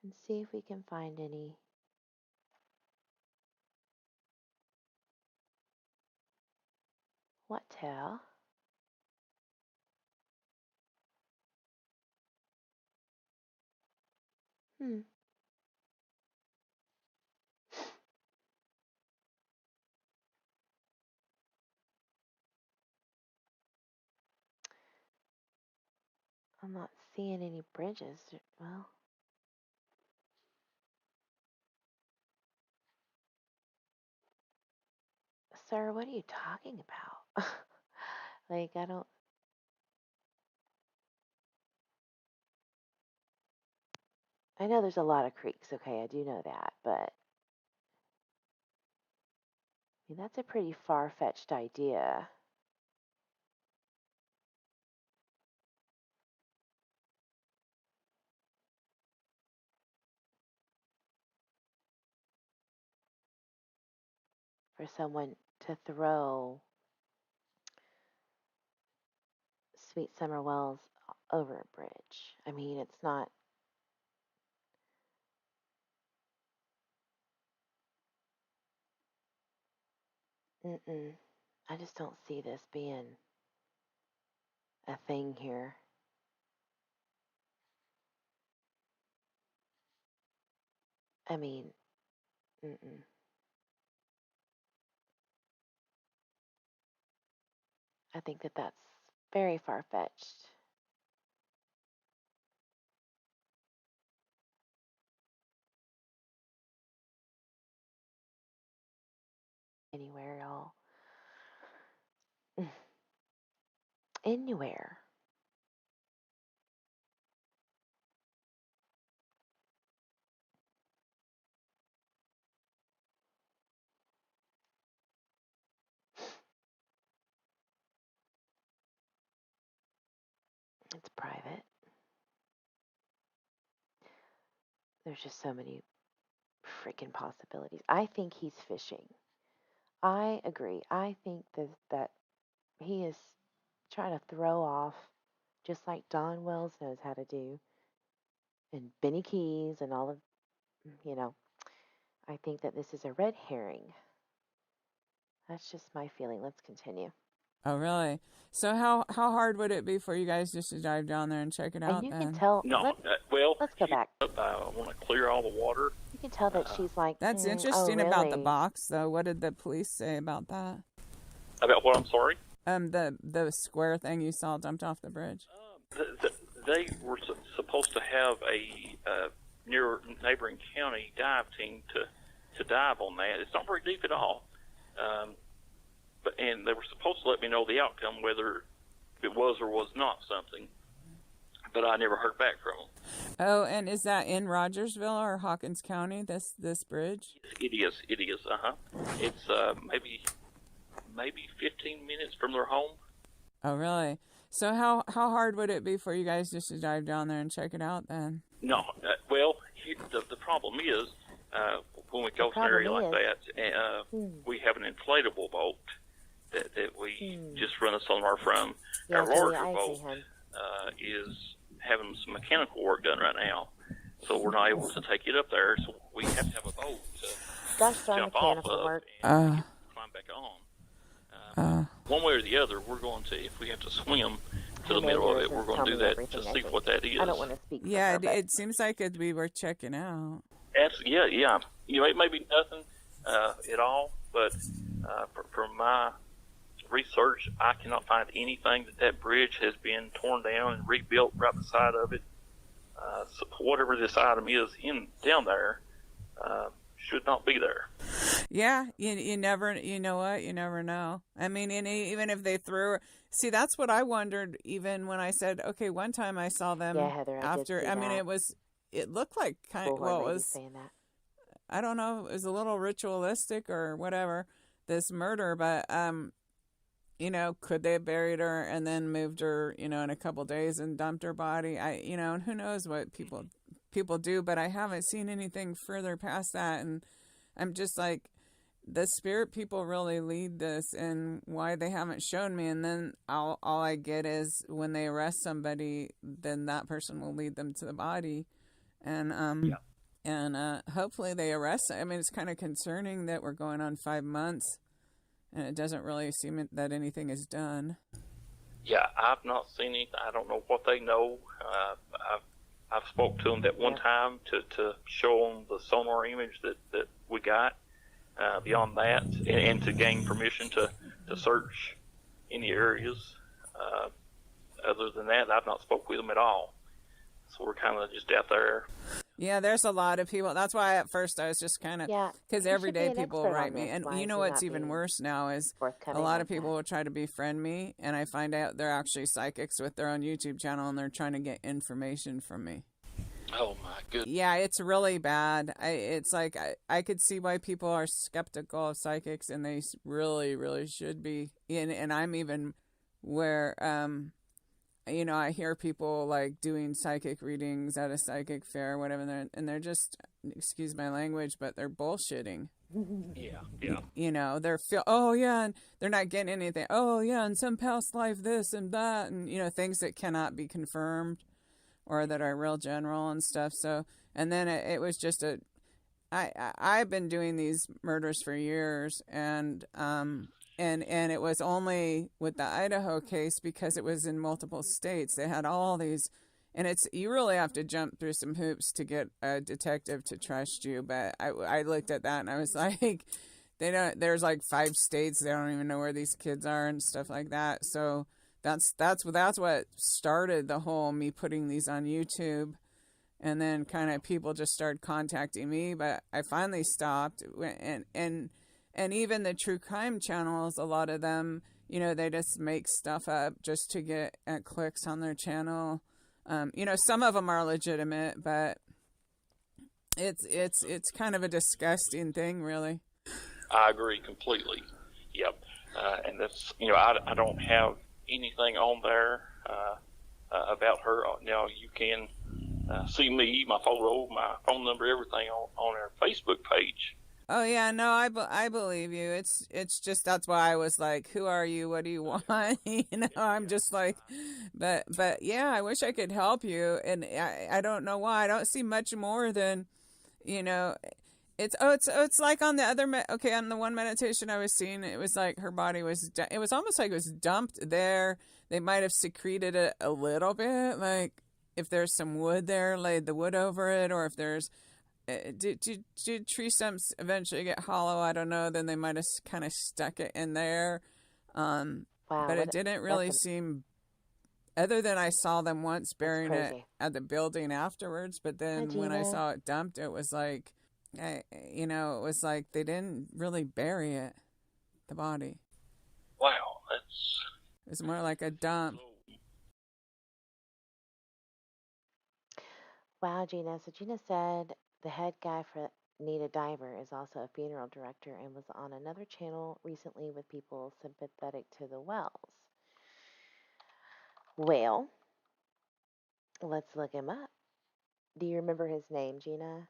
and see if we can find any whitetail. I'm not seeing any bridges. Well, sir, what are you talking about? Like, I know there's a lot of creeks, okay, I do know that, but I mean, that's a pretty far-fetched idea. For someone to throw Sweet Summerwells over a bridge. I mean, it's not. Mm-mm. I just don't see this being a thing here. I mean, mm-mm. I think that that's very far-fetched. Anywhere, y'all. Anywhere. It's private. There's just so many freaking possibilities. I think he's fishing. I agree. I think that he is trying to throw off, just like Don Wells knows how to do, and Benny Keys and all of, you know, I think that this is a red herring. That's just my feeling. Let's continue. Oh, really? So how hard would it be for you guys just to dive down there and check it out And you can then? tell. No, Let's go back. I want to clear all the water. You can tell that she's like. That's oh, interesting about the really? box, though. What did the police say about that? About what? I'm sorry. The square thing you saw dumped off the bridge. They were supposed to have a near neighboring county dive team to dive on that. It's not very deep at all, and they were supposed to let me know the outcome, whether it was or was not something. But I never heard back from them. Oh, and is that in Rogersville or Hawkins County? This bridge? It is. It's maybe 15 minutes from their home. Oh, really? So how hard would it be for you guys just to dive down there and check it out then? No, the problem is when we go to an area like that, we have an inflatable boat that we just run a sonar from. Our larger boat is having some mechanical work done right now, so we're not able to take it up there. So we have to have a boat to jump off of and climb back on. One way or the other, we're going to, if we have to swim to the middle of it, we're going to do that to see what that is. I don't want to speak. Yeah, it seems like it'd be worth checking out. Yeah. You know, it may be nothing at all, but from my research, I cannot find anything that bridge has been torn down and rebuilt right beside of it. So whatever this item is down there should not be there. Yeah, you never know. I mean, even if they threw, see, that's what I wondered. Even when I said, okay, one time I saw them Heather, after. I mean, it looked like kind of it was. Saying that. I don't know. It was a little ritualistic or whatever, this murder, but could they have buried her and then moved her, in a couple days and dumped her body? And who knows what people do, but I haven't seen anything further past that. And I'm just like, the spirit people really lead this, and why they haven't shown me. And then all I get is when they arrest somebody, then that person will lead them to the body. And, hopefully they arrest. I mean, it's kind of concerning that we're going on 5 months and it doesn't really seem that anything is done. Yeah, I've not seen anything. I don't know what they know. I've spoke to them that one time to show them the sonar image that we got. Beyond that, and to gain permission to search any areas. Other than that, I've not spoke with them at all. So we're kind of just out there. Yeah, there's a lot of people. That's why at first I was just kind of, because every day people write me. And you know what's even worse now is a lot of people will try to befriend me, and I find out they're actually psychics with their own YouTube channel, and they're trying to get information from me. Oh my goodness. Yeah, it's really bad. It's like I could see why people are skeptical of psychics, and they really, really should be. And I'm even where, I hear people like doing psychic readings at a psychic fair or whatever, and they're just, excuse my language, but they're bullshitting. Yeah. And they're not getting anything. Oh yeah, in some past life, this and that, and things that cannot be confirmed, or that are real general and stuff. So, and then it was just I've been doing these murders for years, and it was only with the Idaho case because it was in multiple states. They had all these, and you really have to jump through some hoops to get a detective to trust you. But I looked at that and I was like, there's like 5 states, they don't even know where these kids are and stuff like that. So that's what started the whole me putting these on YouTube. And then kind of people just started contacting me, but I finally stopped. And even the true crime channels, a lot of them, they just make stuff up just to get clicks on their channel. Some of them are legitimate, but it's kind of a disgusting thing, really. I agree completely. Yep. And that's, I don't have anything on there about her. Now you can see me, my photo, my phone number, everything on our Facebook page. Oh yeah, no, I believe you. It's just that's why I was like, who are you? What do you want? I'm just like, but yeah, I wish I could help you, and I don't know why. I don't see much more than, it's like on the other on the one meditation I was seeing, it was like her body was it was almost like it was dumped there. They might have secreted it a little bit, like if there's some wood there, laid the wood over it, or if there's did tree stumps eventually get hollow? I don't know. Then they might have kind of stuck it in there. Wow, but it didn't really seem, other than I saw them once burying it at the building afterwards. But then when I saw it dumped, it was like, it was like they didn't really bury it, the body. Wow, it was more like a dump. Wow, Gina. So Gina said the head guy for Need a Diver is also a funeral director and was on another channel recently with people sympathetic to the Wells. Well, let's look him up. Do you remember his name, Gina?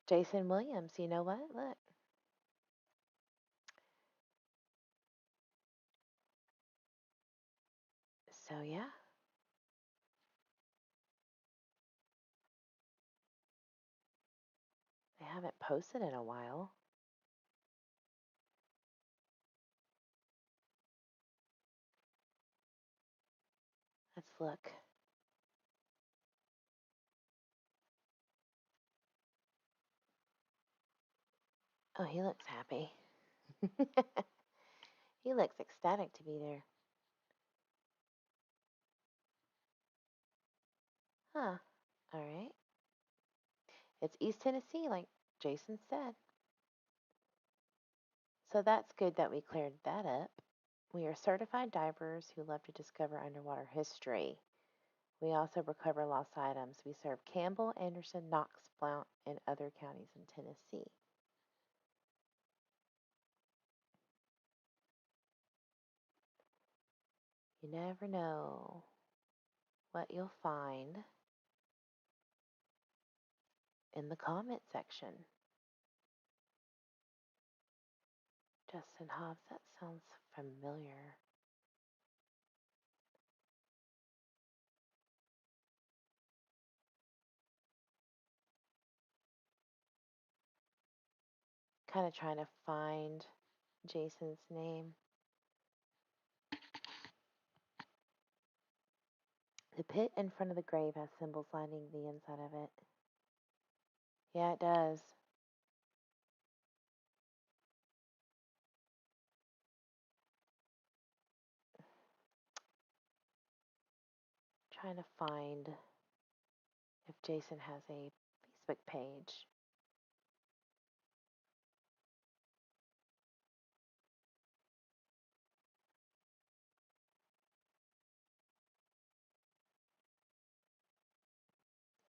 Jason Williams. You know what? Look. So, yeah. They haven't posted in a while. Let's look. Oh, he looks happy. He looks ecstatic to be there. Huh. All right. It's East Tennessee, like Jason said. So that's good that we cleared that up. We are certified divers who love to discover underwater history. We also recover lost items. We serve Campbell, Anderson, Knox, Blount, and other counties in Tennessee. You never know what you'll find in the comment section. Justin Hobbs, that sounds familiar. Kind of trying to find Jason's name. The pit in front of the grave has symbols lining the inside of it. Yeah, it does. Trying to find if Jason has a Facebook page.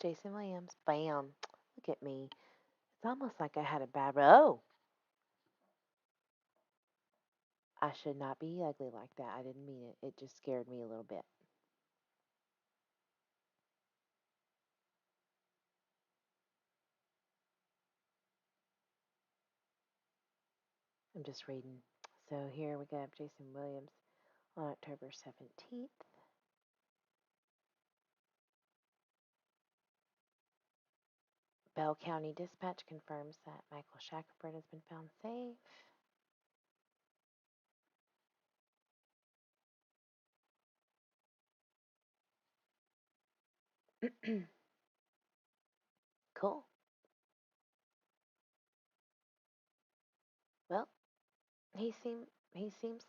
Jason Williams. Bam. Look at me. It's almost like I had a bad... Oh! I should not be ugly like that. I didn't mean it. It just scared me a little bit. I'm just reading. So here we got Jason Williams on October 17th. Bell County Dispatch confirms that Michael Shackelford has been found safe. Cool. Well, he seems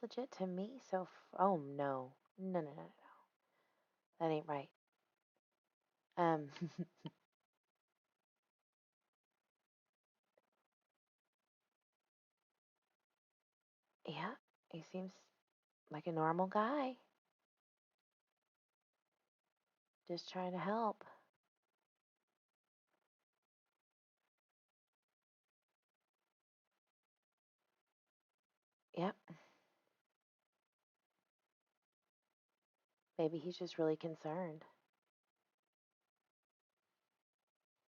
legit to me. So oh no. That ain't right. Um, yeah, he seems like a normal guy, just trying to help. Yep. Maybe he's just really concerned.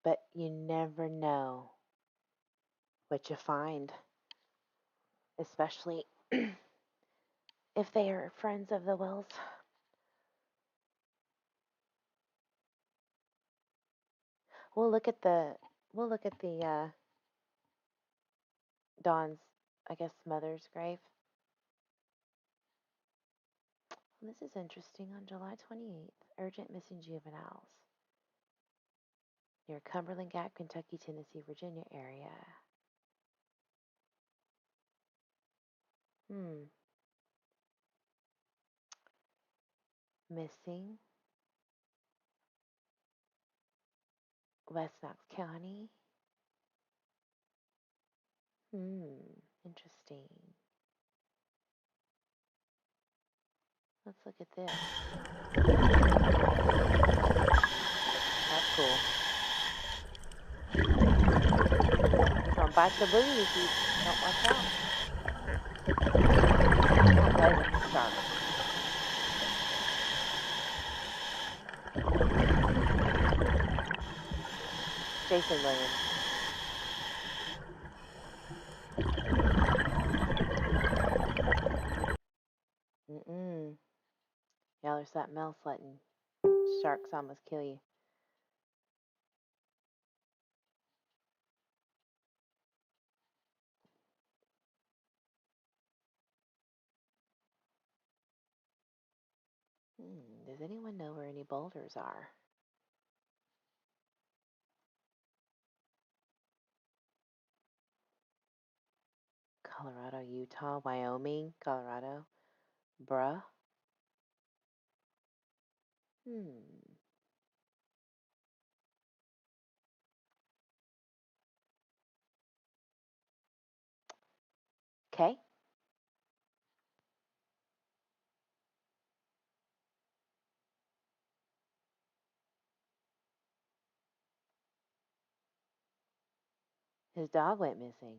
But you never know what you find, especially if they are friends of the Wells. We'll look at the Dawn's, I guess, mother's grave. This is interesting. On July 28th, urgent missing juveniles near Cumberland Gap, Kentucky, Tennessee, Virginia area. Missing West Knox County. Interesting. Let's look at this. That's cool. He's gonna bite the booty if you don't watch out. Sorry. Jason Williams. Yeah, there's that Mel slutting. Sharks almost kill you. Does anyone know where any boulders are? Colorado, Utah, Wyoming, Colorado. Bruh. Okay. His dog went missing.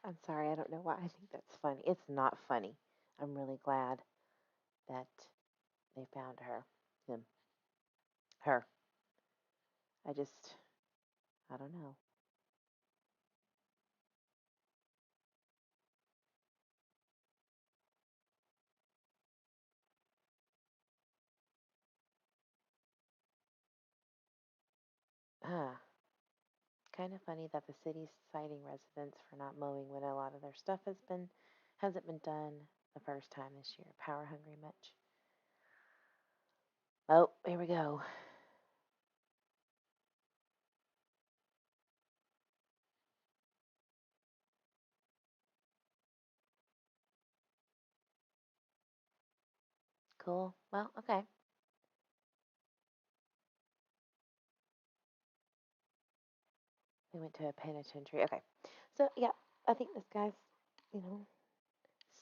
I'm sorry, I don't know why I think that's funny. It's not funny. I'm really glad that they found her. Him. Her. I don't know. Kind of funny that the city's citing residents for not mowing when a lot of their stuff hasn't been done the first time this year. Power hungry much? Oh, here we go. Cool. Well, okay. We went to a penitentiary. Okay. So, yeah, I think this guy's,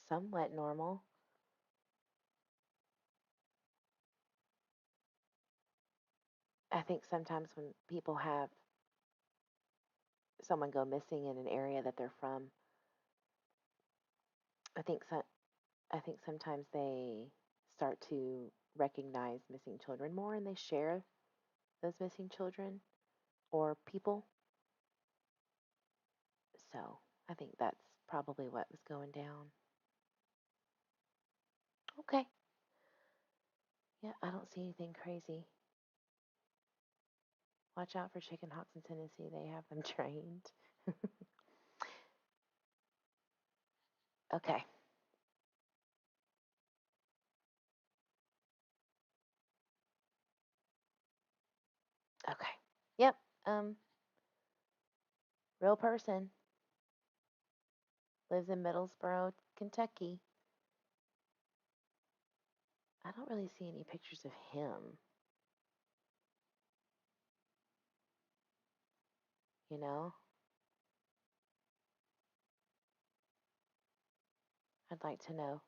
somewhat normal. I think sometimes when people have someone go missing in an area that they're from, I think so, I think sometimes they start to recognize missing children more and they share those missing children or people. So I think that's probably what was going down. Okay. Yeah, I don't see anything crazy. Watch out for chicken hawks in Tennessee. They have them trained. Okay. Okay. Yep. Real person. Lives in Middlesboro, Kentucky. I don't really see any pictures of him. You know? I'd like to know.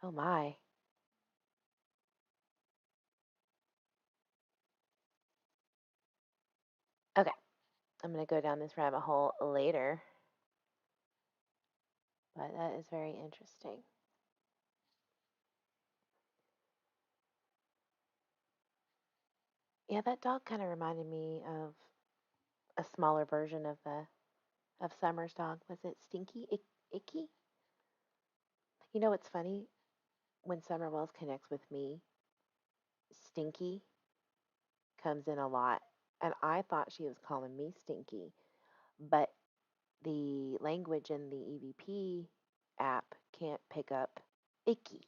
Oh my. Okay. I'm going to go down this rabbit hole later. But that is very interesting. Yeah, that dog kind of reminded me of a smaller version of Summer's dog. Was it Stinky? Icky? You know what's funny? When Summer Wells connects with me, Stinky comes in a lot. And I thought she was calling me Stinky. But the language in the EVP app can't pick up icky.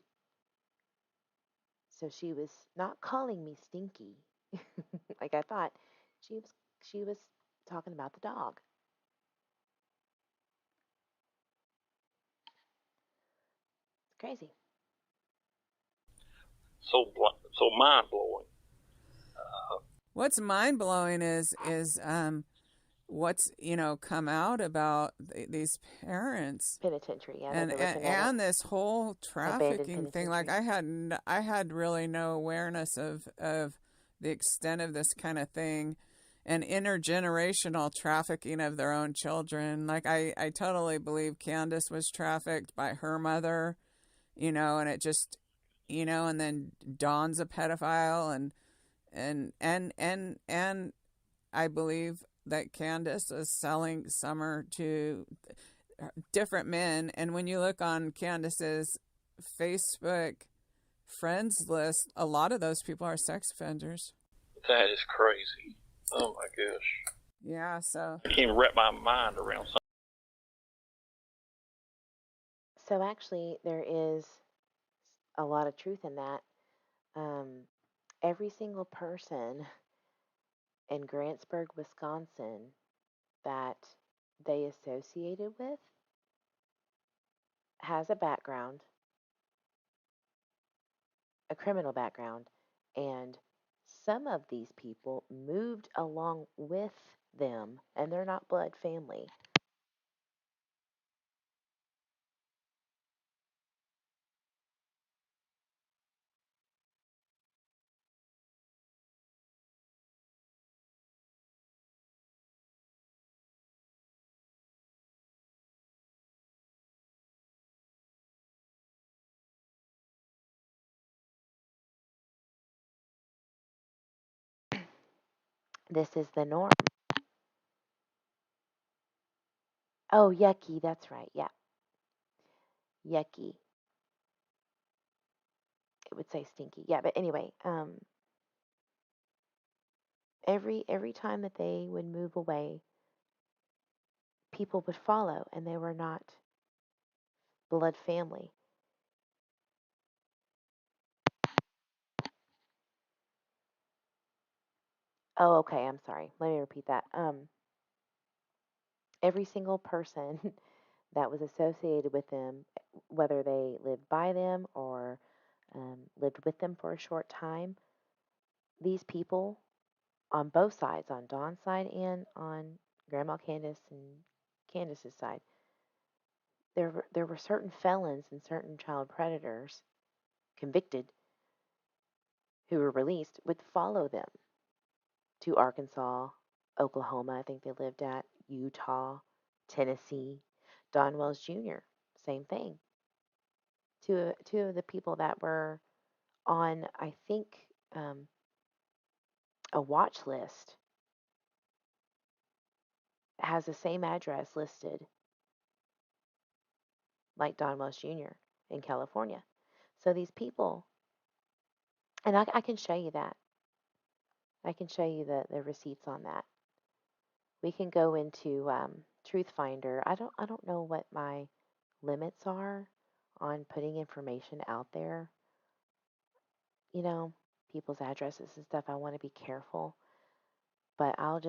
So she was not calling me Stinky. Like I thought. She was talking about the dog. It's crazy. So mind blowing. What's mind blowing is what's come out about these parents Penitentiary, yeah, and, they're looking at and it. this whole Abandoned trafficking thing. Like penitentiary. I had really no awareness of the extent of this kind of thing, and intergenerational trafficking of their own children. Like I totally believe Candace was trafficked by her mother, and it just, and then Dawn's a pedophile, and I believe that Candace is selling Summer to different men. And when you look on Candace's Facebook friends list, a lot of those people are sex offenders. That is crazy. Oh my gosh. Yeah, so I can't even wrap my mind around something. So actually, there is a lot of truth in that. Every single person in Grantsburg, Wisconsin, that they associated with has a background, a criminal background, and some of these people moved along with them, and they're not blood family. This is the norm. Oh, yucky. That's right. Yeah. Yucky. It would say stinky. Yeah, but anyway, every time that they would move away, people would follow, and they were not blood family. Oh, okay. I'm sorry. Let me repeat that. Every single person that was associated with them, whether they lived by them or lived with them for a short time, these people on both sides, on Dawn's side and on Grandma Candace and Candace's side, there were certain felons and certain child predators convicted who were released would follow them to Arkansas, Oklahoma, I think they lived at, Utah, Tennessee. Don Wells Jr., same thing. Two of the people that were on, I think, a watch list has the same address listed like Don Wells Jr. in California. So these people, and I can show you that. I can show you the receipts on that. We can go into Truth Finder. I don't know what my limits are on putting information out there. You know, people's addresses and stuff. I want to be careful, but I'll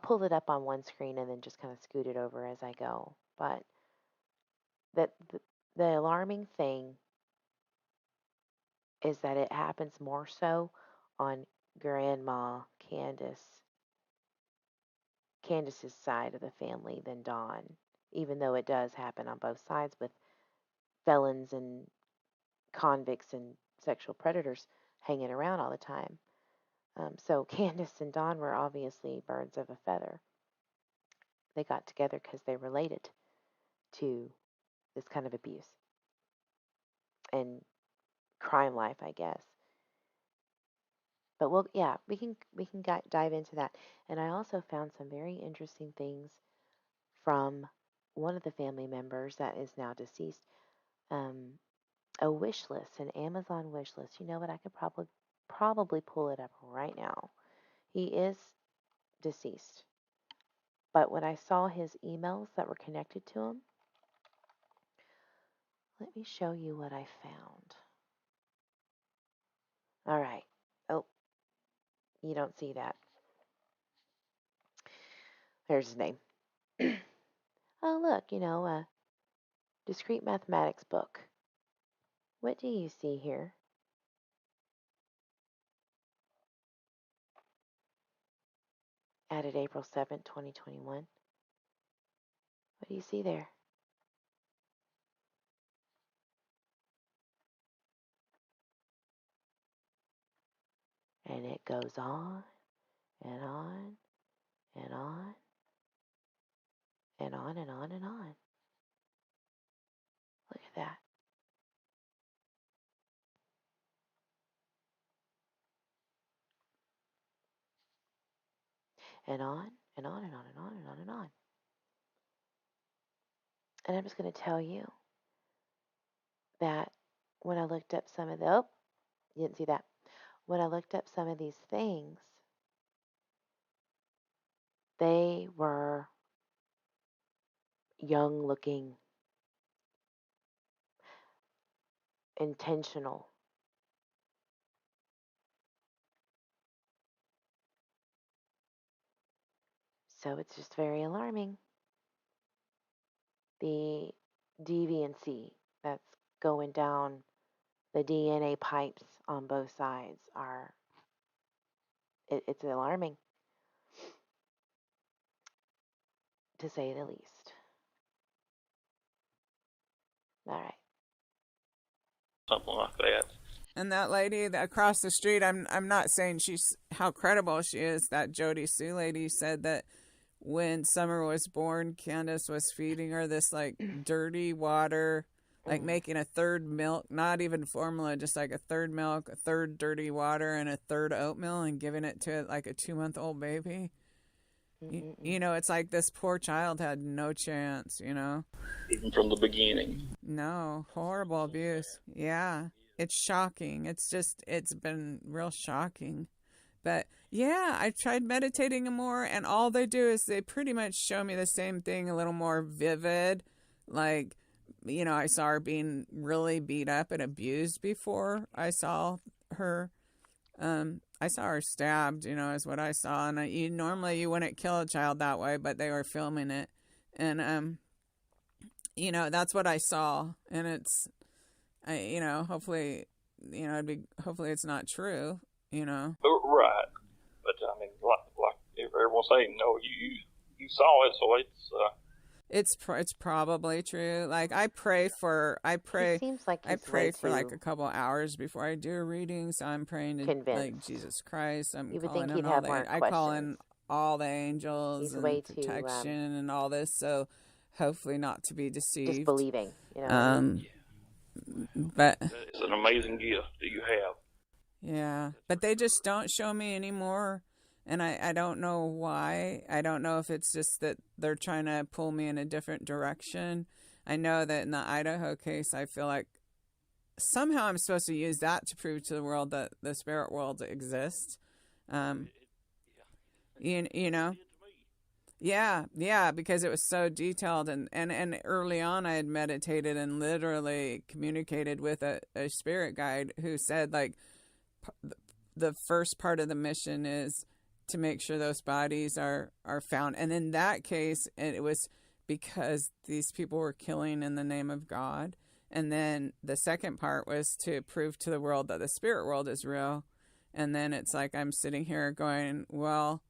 pull it up on one screen and then just kind of scoot it over as I go. But that the alarming thing is that it happens more so on Grandma Candace's side of the family than Dawn, even though it does happen on both sides with felons and convicts and sexual predators hanging around all the time. So Candace and Dawn were obviously birds of a feather. They got together because they related to this kind of abuse and crime life, I guess. But we can dive into that. And I also found some very interesting things from one of the family members that is now deceased. A wish list, an Amazon wish list. You know what? I could probably pull it up right now. He is deceased. But when I saw his emails that were connected to him, let me show you what I found. All right. Oh, you don't see that. There's his name. Oh, look, a discrete mathematics book. What do you see here? Added April 7th, 2021. What do you see there? And it goes on and on and on and on and on and on. Look at that. And on and on and on and on and on and on. And I'm just going to tell you that when I looked up some of the, oh, you didn't see that. When I looked up some of these things, they were young looking, intentional. So it's just very alarming. The deviancy that's going down the DNA pipes on both sides it's alarming, to say the least. All right. Something like that. And that lady that across the street, I'm not saying she's how credible she is. That Jody Sue lady said that when Summer was born, Candace was feeding her this like dirty water, like making a third milk, not even formula, just like a third milk, a third dirty water, and a third oatmeal, and giving it to like a 2-month-old baby. You know, it's like this poor child had no chance, you know. Even from the beginning. No, horrible abuse. Yeah, it's shocking. It's been real shocking. But yeah, I tried meditating more, and all they do is they pretty much show me the same thing, a little more vivid. Like, you know, I saw her being really beat up and abused before I saw her. I saw her stabbed, you know, is what I saw. And normally you wouldn't kill a child that way, but they were filming it. And, you know, that's what I saw. And you know, hopefully, you know, hopefully it's not true, you know. Right. But, I mean, like everyone's saying, no, you saw it, so It's probably true. Like I pray He seems like I he's pray way for like too a couple hours before I do a reading. So I'm praying to like convinced. Jesus Christ. I'm You would calling think in he'd have more I call questions. in all the angels He's way and too protection and all this. So hopefully not to be just deceived. believing, you know what I mean? But It's an amazing gift that you have. yeah, but they just don't show me anymore. And I don't know why. I don't know if it's just that they're trying to pull me in a different direction. I know that in the Idaho case, I feel like somehow I'm supposed to use that to prove to the world that the spirit world exists. You know? Yeah, because it was so detailed. And early on, I had meditated and literally communicated with a spirit guide who said, like, the first part of the mission is to make sure those bodies are found. And in that case, it was because these people were killing in the name of God. And then the second part was to prove to the world that the spirit world is real. And then it's like I'm sitting here going, well,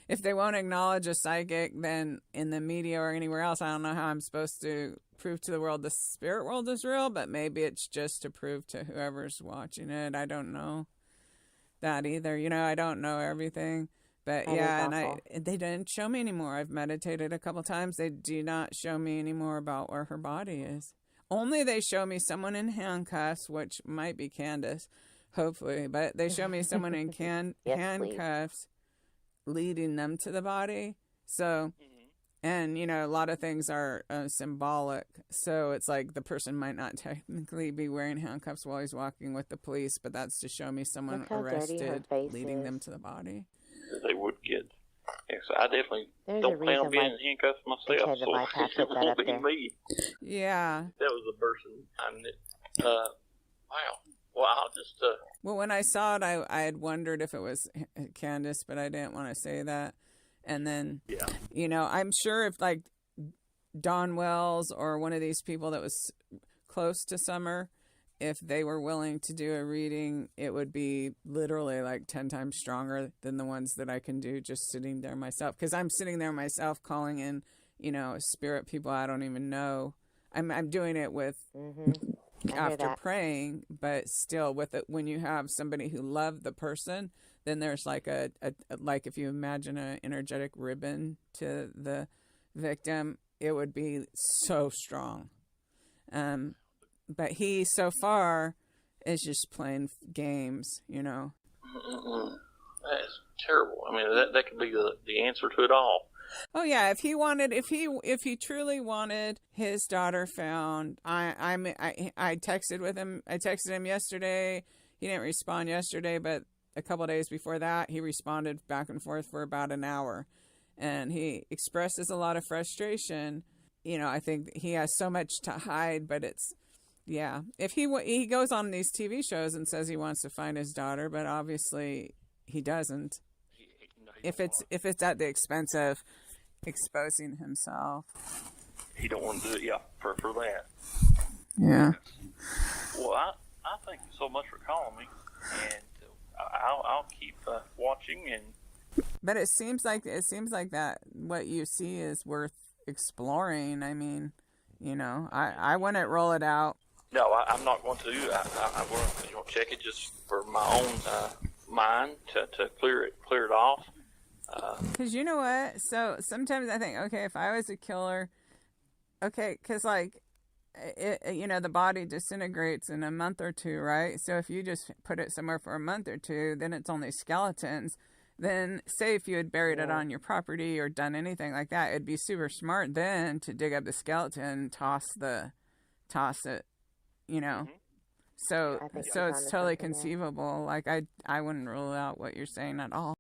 if they won't acknowledge a psychic, then in the media or anywhere else, I don't know how I'm supposed to prove to the world the spirit world is real, but maybe it's just to prove to whoever's watching it. I don't know that either. You know, I don't know everything. But That yeah, is awful. and they didn't show me anymore. I've meditated a couple times. They do not show me anymore about where her body is. Only they show me someone in handcuffs, which might be Candace, hopefully. But they show me someone in Yes, handcuffs leading them to the body. So, and you know, a lot of things are symbolic. So it's like the person might not technically be wearing handcuffs while he's walking with the police, but that's to show me someone Look how dirty her arrested face leading is. them to the body. They would get. Yeah, so I definitely There's a don't plan on reason being why in handcuffs they myself. tried to So bypass it put that won't up be there. me. Yeah. That was the person I knew. Wow. Well, I'll just. Well, when I saw it, I had wondered if it was Candace, but I didn't want to say that. And then, Yeah. you know, I'm sure if like Don Wells or one of these people that was close to Summer, if they were willing to do a reading, it would be literally like 10 times stronger than the ones that I can do just sitting there myself. Because I'm sitting there myself calling in, you know, spirit people I don't even know. I'm doing it with after praying, but still with it, when you have somebody who loved the person, then there's like a like if you imagine an energetic ribbon to the victim, it would be so strong. But he so far is just playing games, you know. That's terrible. I mean, that could be the answer to it all. Oh yeah, if he truly wanted his daughter found, I texted with him. I texted him yesterday. He didn't respond yesterday, but a couple of days before that, he responded back and forth for about an hour, and he expresses a lot of frustration. You know, I think he has so much to hide, but it's. Yeah, if he goes on these TV shows and says he wants to find his daughter, but obviously he doesn't. If it's at the expense of exposing himself, He don't want to do it. Yeah, for that. yeah. Well, I thank you so much for calling me, and I'll keep watching. And But it seems like that what you see is worth exploring. I mean, you know, I wouldn't roll it out. no, I'm not going to. I'm going to check it just for my own mind to clear it off. Because you know what? So sometimes I think, okay, if I was a killer, okay, because like, you know, the body disintegrates in a month or two, right? So if you just put it somewhere for a month or two, then it's only skeletons. Then say if you had buried it on your property or done anything like that, it'd be super smart then to dig up the skeleton and toss it, you know. So it's totally conceivable. Like I wouldn't rule out what you're saying at all.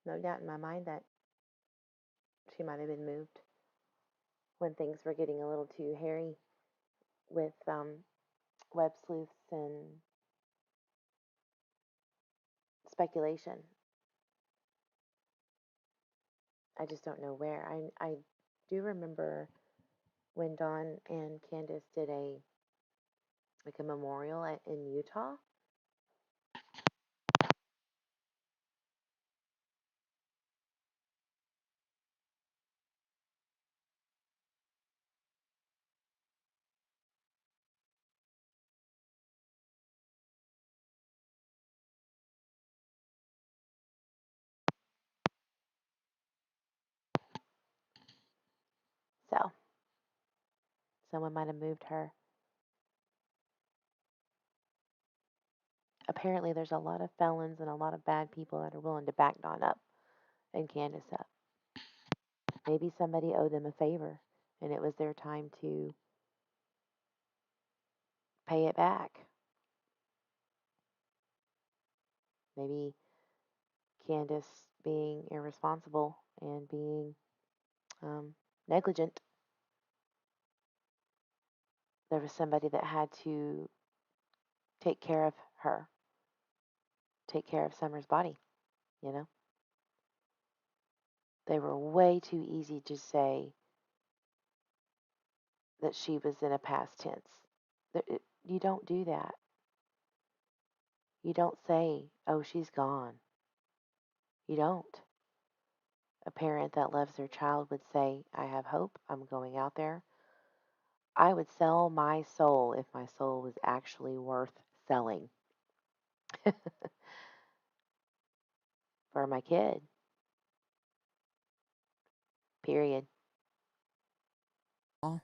No doubt in my mind that she might have been moved when things were getting a little too hairy with web sleuths and speculation. I just don't know where. I do remember when Dawn and Candace did a memorial in Utah. someone might have moved her. Apparently, there's a lot of felons and a lot of bad people that are willing to back Dawn up and Candace up. Maybe somebody owed them a favor, and it was their time to pay it back. Maybe Candace being irresponsible and being negligent. There was somebody that had to take care of her, take care of Summer's body, you know? They were way too easy to say that she was in a past tense. You don't do that. You don't say, oh, she's gone. You don't. A parent that loves their child would say, I have hope. I'm going out there. I would sell my soul if my soul was actually worth selling for my kid. Period. I'm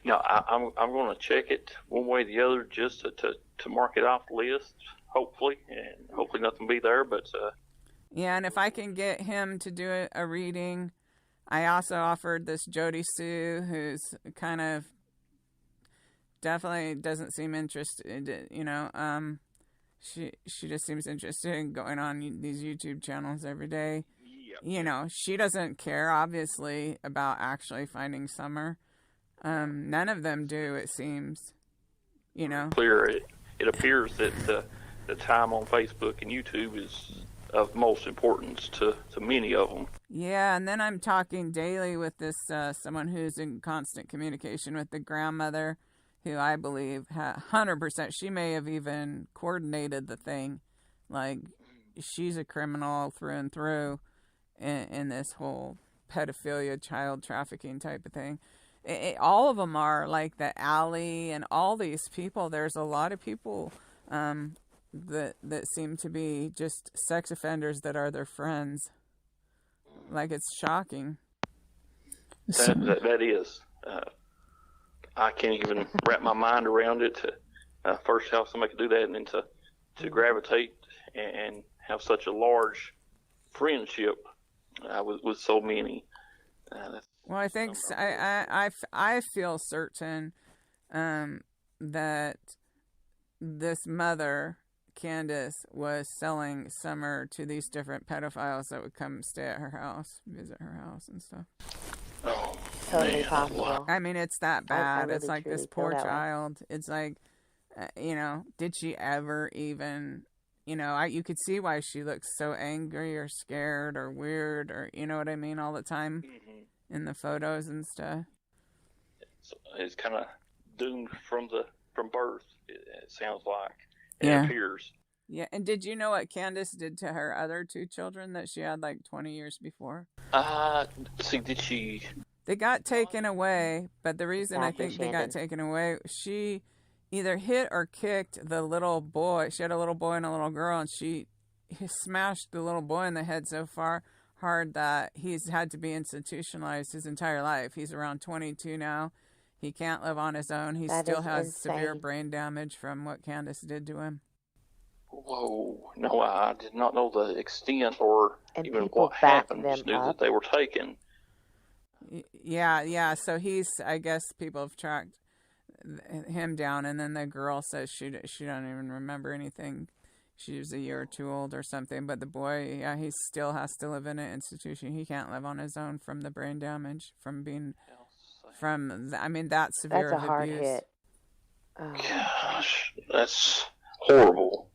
going to check it one way or the other just to mark it off the list, hopefully, and hopefully nothing will be there. But yeah, and if I can get him to do a reading, I also offered this Jody Sue, who's kind of definitely doesn't seem interested. She just seems interested in going on these YouTube channels every day. Yep. She doesn't care, obviously, about actually finding Summer. None of them do, it seems. Clear. It appears that the time on Facebook and YouTube is of most importance to many of them. Yeah, and then I'm talking daily with this someone who's in constant communication with the grandmother, who I believe 100%, she may have even coordinated the thing. Like, she's a criminal through and through in this whole pedophilia, child trafficking type of thing. All of them are, like the alley and all these people. There's a lot of people that seem to be just sex offenders that are their friends. Like, it's shocking. That is. I can't even wrap my mind around it to first have somebody do that, and then to gravitate and have such a large friendship with so many. Well, I think I feel certain that this mother, Candace, was selling Summer to these different pedophiles that would come stay at her house, visit her house and stuff. Oh, totally possible. I mean, it's that bad. Really, it's like this poor child. It's like, did she ever even, you could see why she looks so angry or scared or weird or, you know what I mean, all the time in the photos and stuff. It's kind of doomed from birth, it sounds like. It appears. Yeah, and did you know what Candace did to her other two children that she had like 20 years before? Did she? They got taken away, but the reason I think they got taken away, she either hit or kicked the little boy. She had a little boy and a little girl, and she smashed the little boy in the head so hard that he's had to be institutionalized his entire life. He's around 22 now. He can't live on his own. He still has severe brain damage from what Candace did to him. Whoa. No, I did not know the extent or even what happened. Just knew that they were taken. Yeah. So I guess people have tracked him down, and then the girl says she don't even remember anything. She was a year or two old or something. But the boy, he still has to live in an institution. He can't live on his own from the brain damage, from being, that severe That's a hard abuse. hit. Oh, gosh, that's horrible.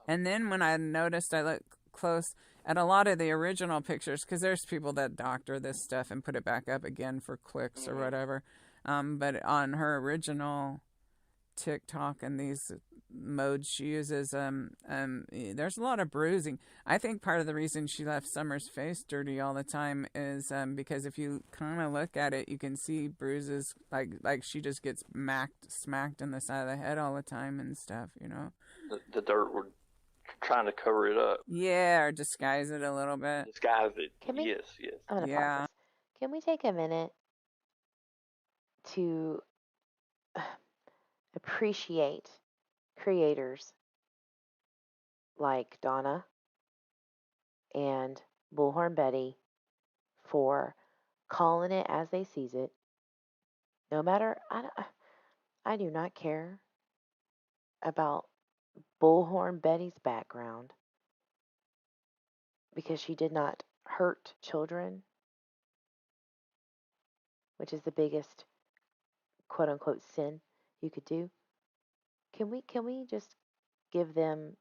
And then when I noticed, I looked close at a lot of the original pictures, because there's people that doctor this stuff and put it back up again for clicks or whatever. But on her original TikTok and these modes she uses, there's a lot of bruising. I think part of the reason she left Summer's face dirty all the time is because if you kind of look at it, you can see bruises, like she just gets smacked in the side of the head all the time and stuff, The dirt would trying to cover it up. Yeah, or disguise it a little bit. Disguise it. Can we, yes. I'm gonna pause this. Can we take a minute to appreciate creators like Donna and Bullhorn Betty for calling it as they sees it. No matter, I do not care about Bullhorn Betty's background because she did not hurt children, which is the biggest quote unquote sin you could do. Can we just give them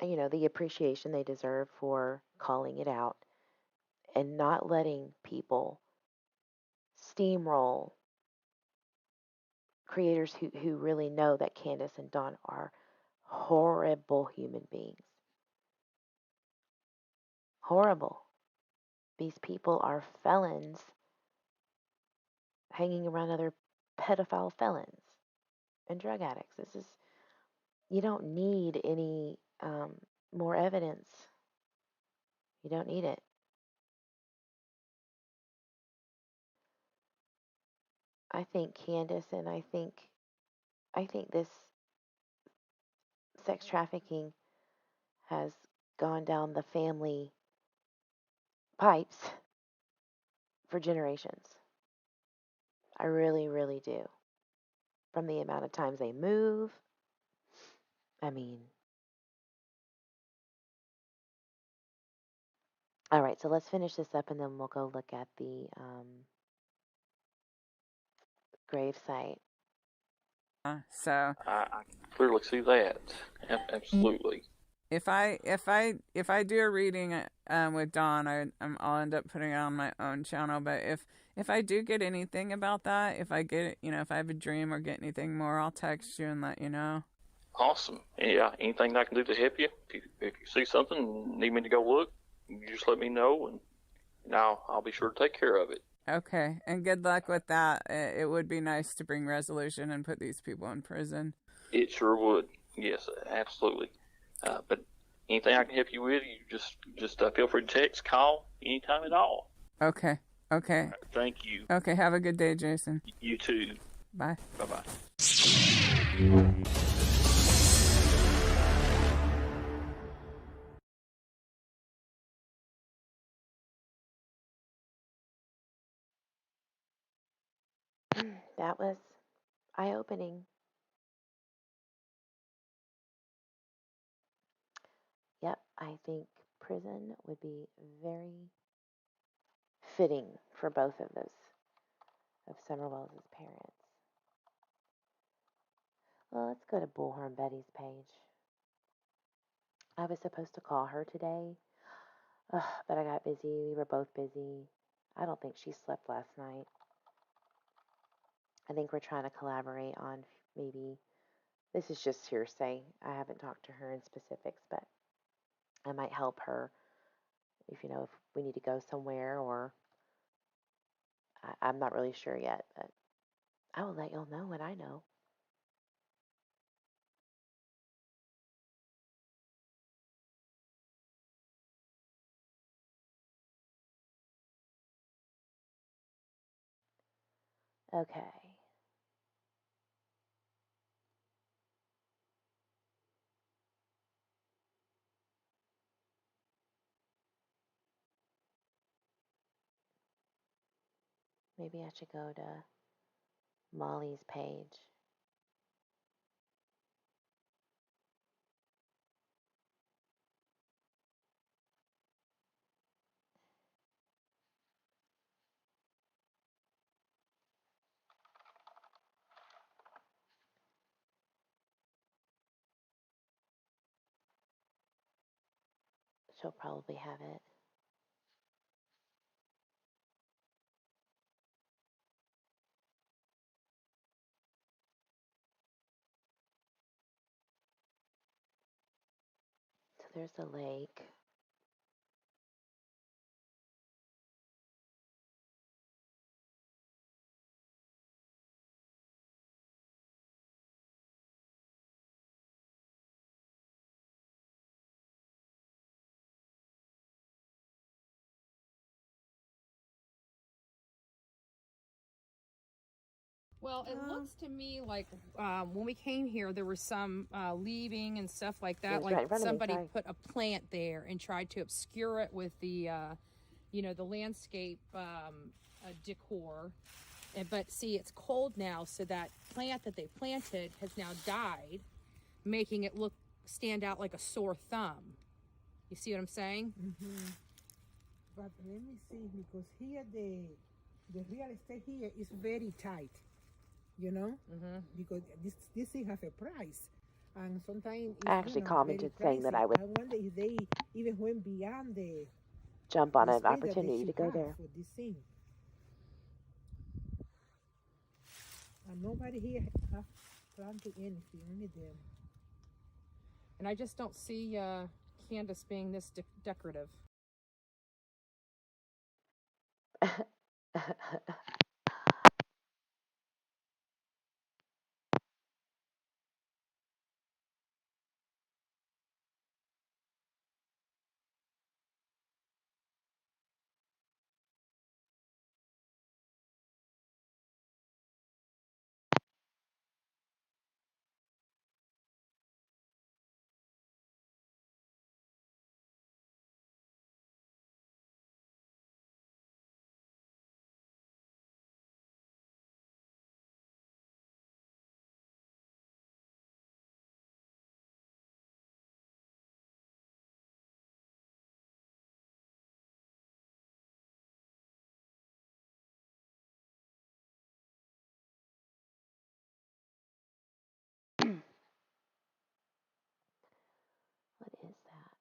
the appreciation they deserve for calling it out and not letting people steamroll creators who really know that Candace and Dawn are horrible human beings. Horrible. These people are felons hanging around other pedophile felons and drug addicts. You don't need any more evidence. You don't need it. I think Candace and I think this sex trafficking has gone down the family pipes for generations. I really, really do. From the amount of times they move, I mean, all right, so let's finish this up and then we'll go look at the grave site. So I clearly see that. Absolutely. if I do a reading with Dawn, I'll end up putting it on my own channel. But if I do get anything about that, if I get if I have a dream or get anything more, I'll text you and let you know. Awesome. Yeah, anything I can do to help you. If you see something and need me to go look, you just let me know, and I'll be sure to take care of it. Okay, and good luck with that. It would be nice to bring resolution and put these people in prison. It sure would. Yes, absolutely. But anything I can help you with, you just feel free to text, call, anytime at all. Okay. Right, thank you. Okay, have a good day, Jason. You too. Bye. Bye-bye. That was eye-opening. Yep, I think prison would be very fitting for both of Summerwells' parents. Well, let's go to Bullhorn Betty's page. I was supposed to call her today, but I got busy. We were both busy. I don't think she slept last night. I think we're trying to collaborate on maybe, this is just hearsay. I haven't talked to her in specifics, but I might help her if we need to go somewhere, or I'm not really sure yet, but I will let y'all know when I know. Okay. Maybe I should go to Molly's page. She'll probably have it. So there's a lake. Well, it looks to me like when we came here, there was some leaving and stuff like that. Right in Like front of me, somebody sorry. put a plant there and tried to obscure it with the, the landscape decor. But see, it's cold now, so that plant that they planted has now died, making it stand out like a sore thumb. You see what I'm saying? But let me see, because here the real estate here is very tight, because this thing have a price, and sometimes I actually it's very commented saying that pricey. I would I wonder if they even went beyond the jump on an space that they opportunity to should go have there. for this thing. And nobody here have planted anything, only them. And I just don't see Candace being this decorative. What is that?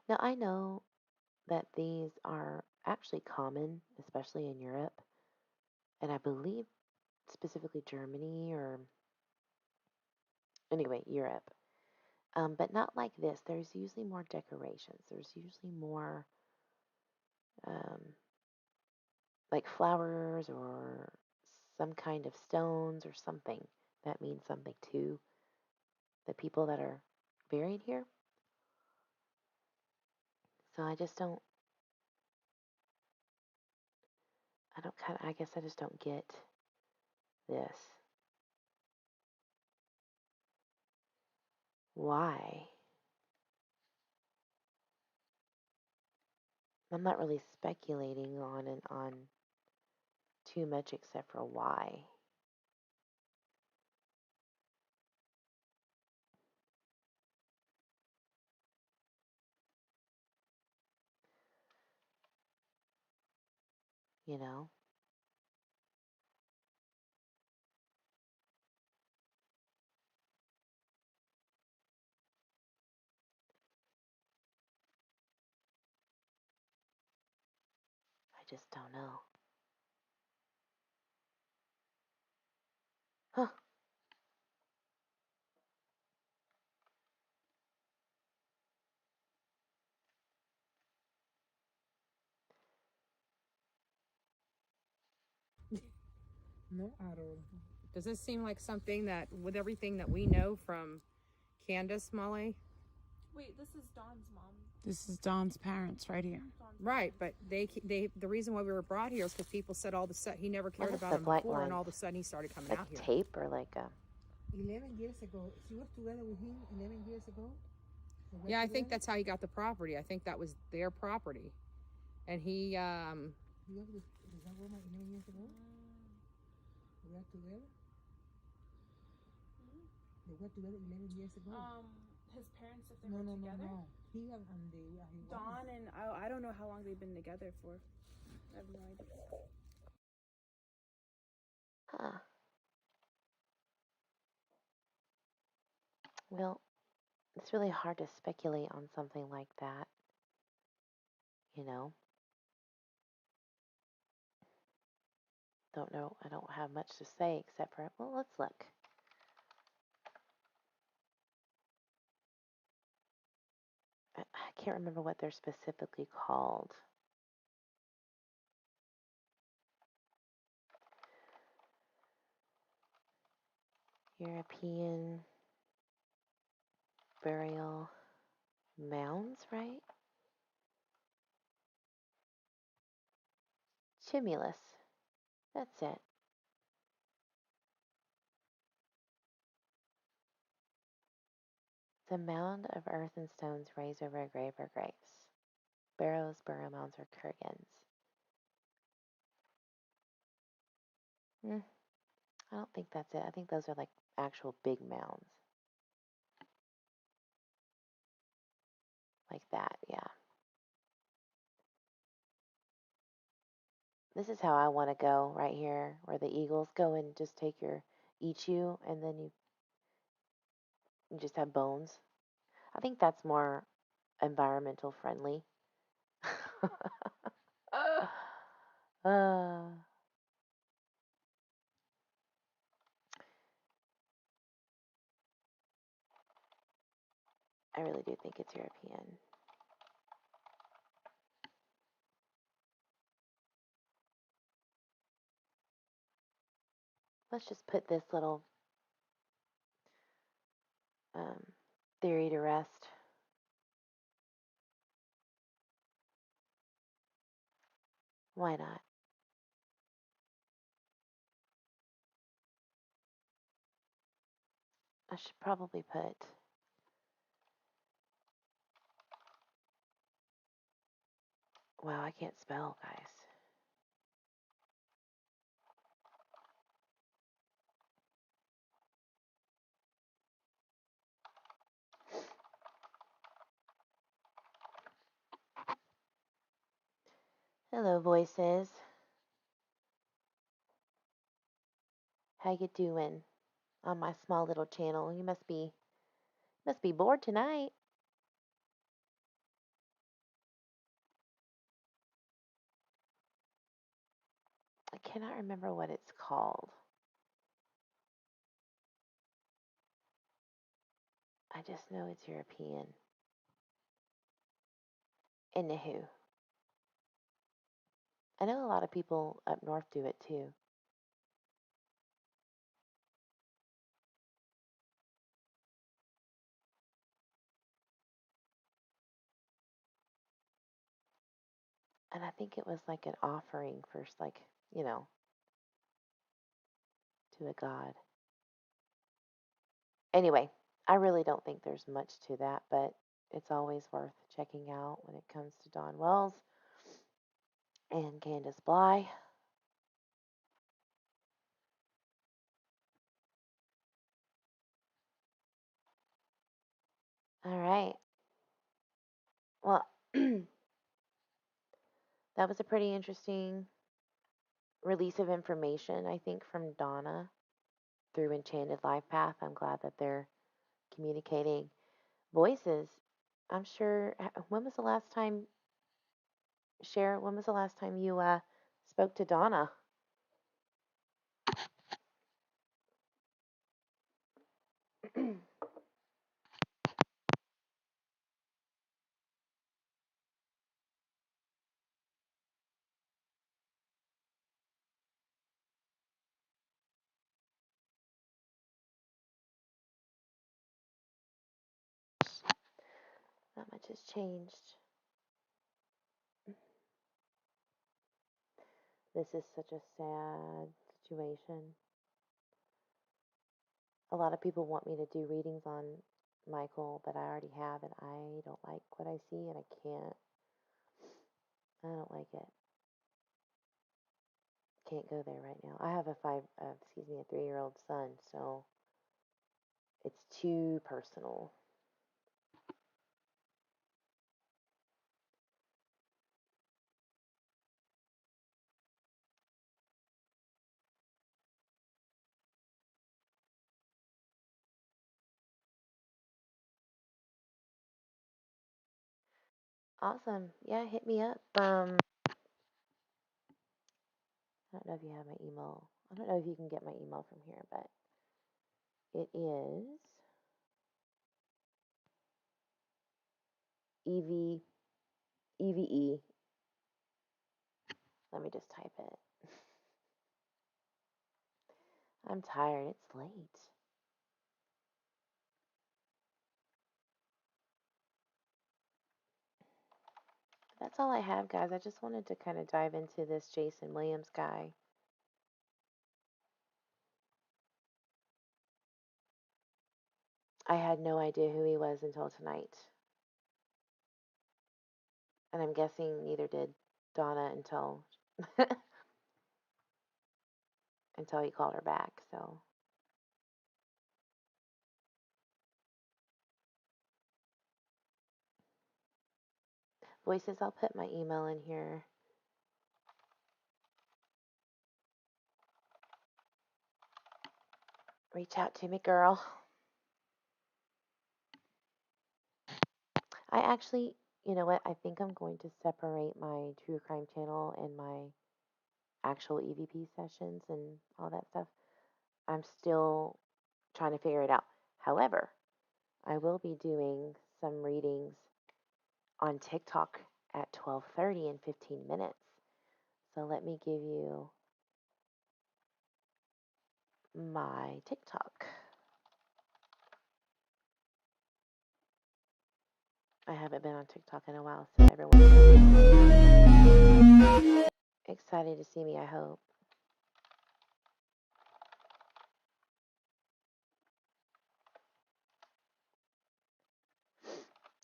Now, I know that these are actually common, especially in Europe, and I believe specifically Germany or anyway, Europe. But not like this. There's usually more decorations. There's usually more um, like flowers or some kind of stones or something that means something to the people that are buried here. So I just don't, I guess I just don't get this. Why? I'm not really speculating on too much except for why. You know? I just don't know. Huh. No, at all. Does this seem like something that, with everything that we know from Candace, Molly? Wait, this is Dawn's mom. This is Dawn's parents right here. Right, but the reason why we were brought here is because people said all of a sudden he never cared about him black before, line? and all of a sudden he started coming Like out here. tape or like a... 11 years ago. She was together with him 11 years ago? Yeah, I think that's how he got the property. I think that was their property. And he, He was with that woman 11 years ago? They were together? They were together 11 years ago? His parents, if they were together? No. He and Dawn and I don't know how long they've been together for. I have no idea. Huh. Well, it's really hard to speculate on something like that. You know? Don't know. I don't have much to say except for, well, let's look. I can't remember what they're specifically called. European burial Mounds, right? Cumulus. That's it. It's a mound of earth and stones raised over a grave or graves. Barrows, burial mounds, or kurgans. I don't think that's it. I think those are like actual big mounds. Like that, yeah. This is how I want to go right here, where the eagles go and just eat you, and then you just have bones. I think that's more environmental friendly. uh, I really do think it's European. Let's just put this little theory to rest. Why not? I should probably put wow, I can't spell, guys. Hello, voices. How you doing on my small little channel? You must be bored tonight. I cannot remember what it's called. I just know it's European. Anywho, I know a lot of people up north do it too. And I think it was like an offering for, like, you know, to a god. Anyway, I really don't think there's much to that, but it's always worth checking out when it comes to Dawn Wells and Candace Bly. All right. Well, that was a pretty interesting release of information, I think, from Donna through Enchanted Life Path. I'm glad that they're communicating voices. I'm sure. When was the last time, Cher? When was the last time you spoke to Donna? Not much has changed. This is such a sad situation. A lot of people want me to do readings on Michael, but I already have, and I don't like what I see, and I can't. I don't like it. Can't go there right now. I have a 3-year-old son, so it's too personal. Awesome. Yeah, hit me up. I don't know if you have my email. I don't know if you can get my email from here, but it is EVE. Let me just type it. I'm tired. It's late. That's all I have, guys. I just wanted to kind of dive into this Jason Williams guy. I had no idea who he was until tonight. And I'm guessing neither did Donna until until he called her back. So voices, I'll put my email in here. Reach out to me, girl. I actually, you know what? I think I'm going to separate my true crime channel and my actual EVP sessions and all that stuff. I'm still trying to figure it out. However, I will be doing some readings on TikTok at 12:30 in 15 minutes. So let me give you my TikTok. I haven't been on TikTok in a while, so everyone's excited to see me, I hope.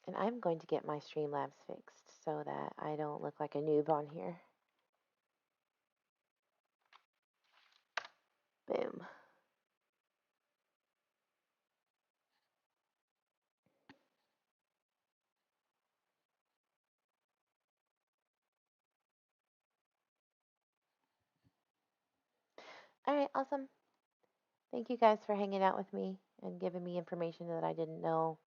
And I'm going to get my Streamlabs fixed so that I don't look like a noob on here. Boom. All right, awesome. Thank you guys for hanging out with me and giving me information that I didn't know.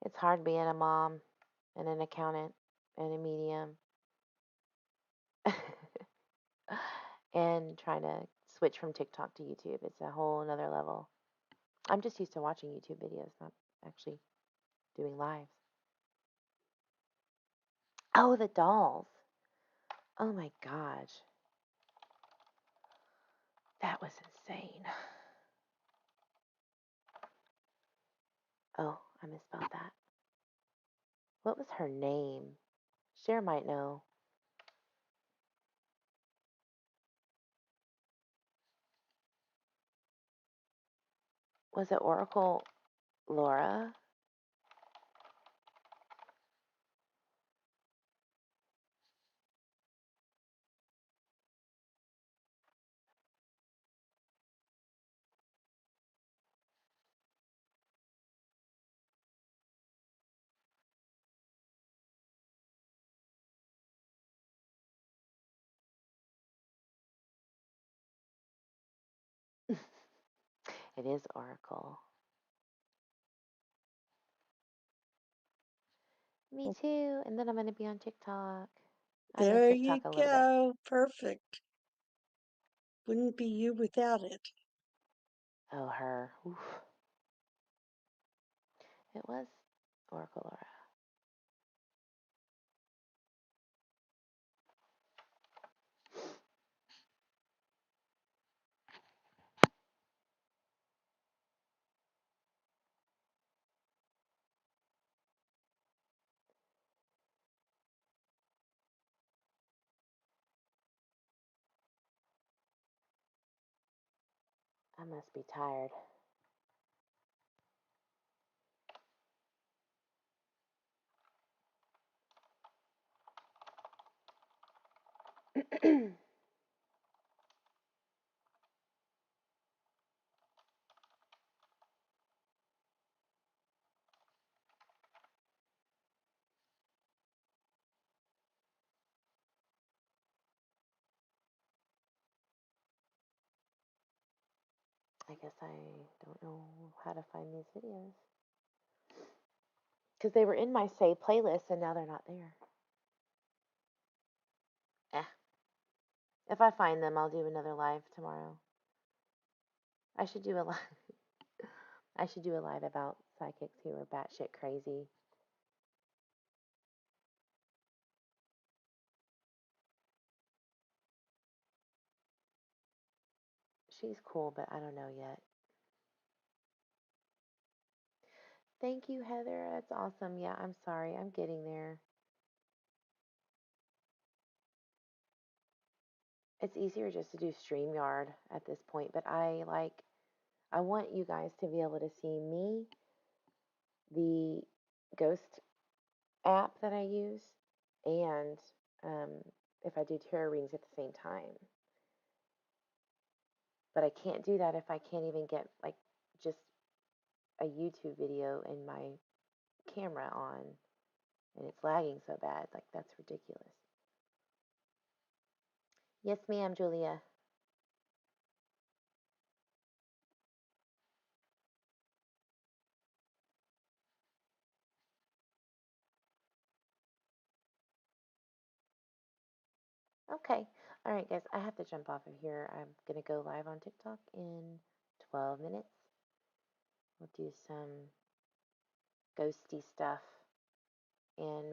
It's hard being a mom and an accountant and a medium and trying to switch from TikTok to YouTube. It's a whole another level. I'm just used to watching YouTube videos, not actually doing lives. Oh, the dolls. Oh my gosh. That was insane. Oh, I misspelled that. What was her name? Cher might know. Was it Oracle Laura? It is Oracle. Me too. And then I'm going to be on TikTok. I'm in There you TikTok a little bit. go. Perfect. Wouldn't be you without it. Oh, her. Oof. It was Oracle Laura. I must be tired. I guess I don't know how to find these videos. Because they were in my save playlist and now they're not there. If I find them, I'll do another live tomorrow. I should do a live. I should do a live about psychics who are batshit crazy. She's cool, but I don't know yet. Thank you, Heather. That's awesome. Yeah, I'm sorry. I'm getting there. it's easier just to do StreamYard at this point, but I want you guys to be able to see me, the ghost app that I use, and if I do tarot readings at the same time. But I can't do that if I can't even get like just a YouTube video and my camera on and it's lagging so bad. Like, that's ridiculous. Yes, ma'am, Julia. Okay. All right, guys, I have to jump off of here. I'm going to go live on TikTok in 12 minutes. We'll do some ghosty stuff and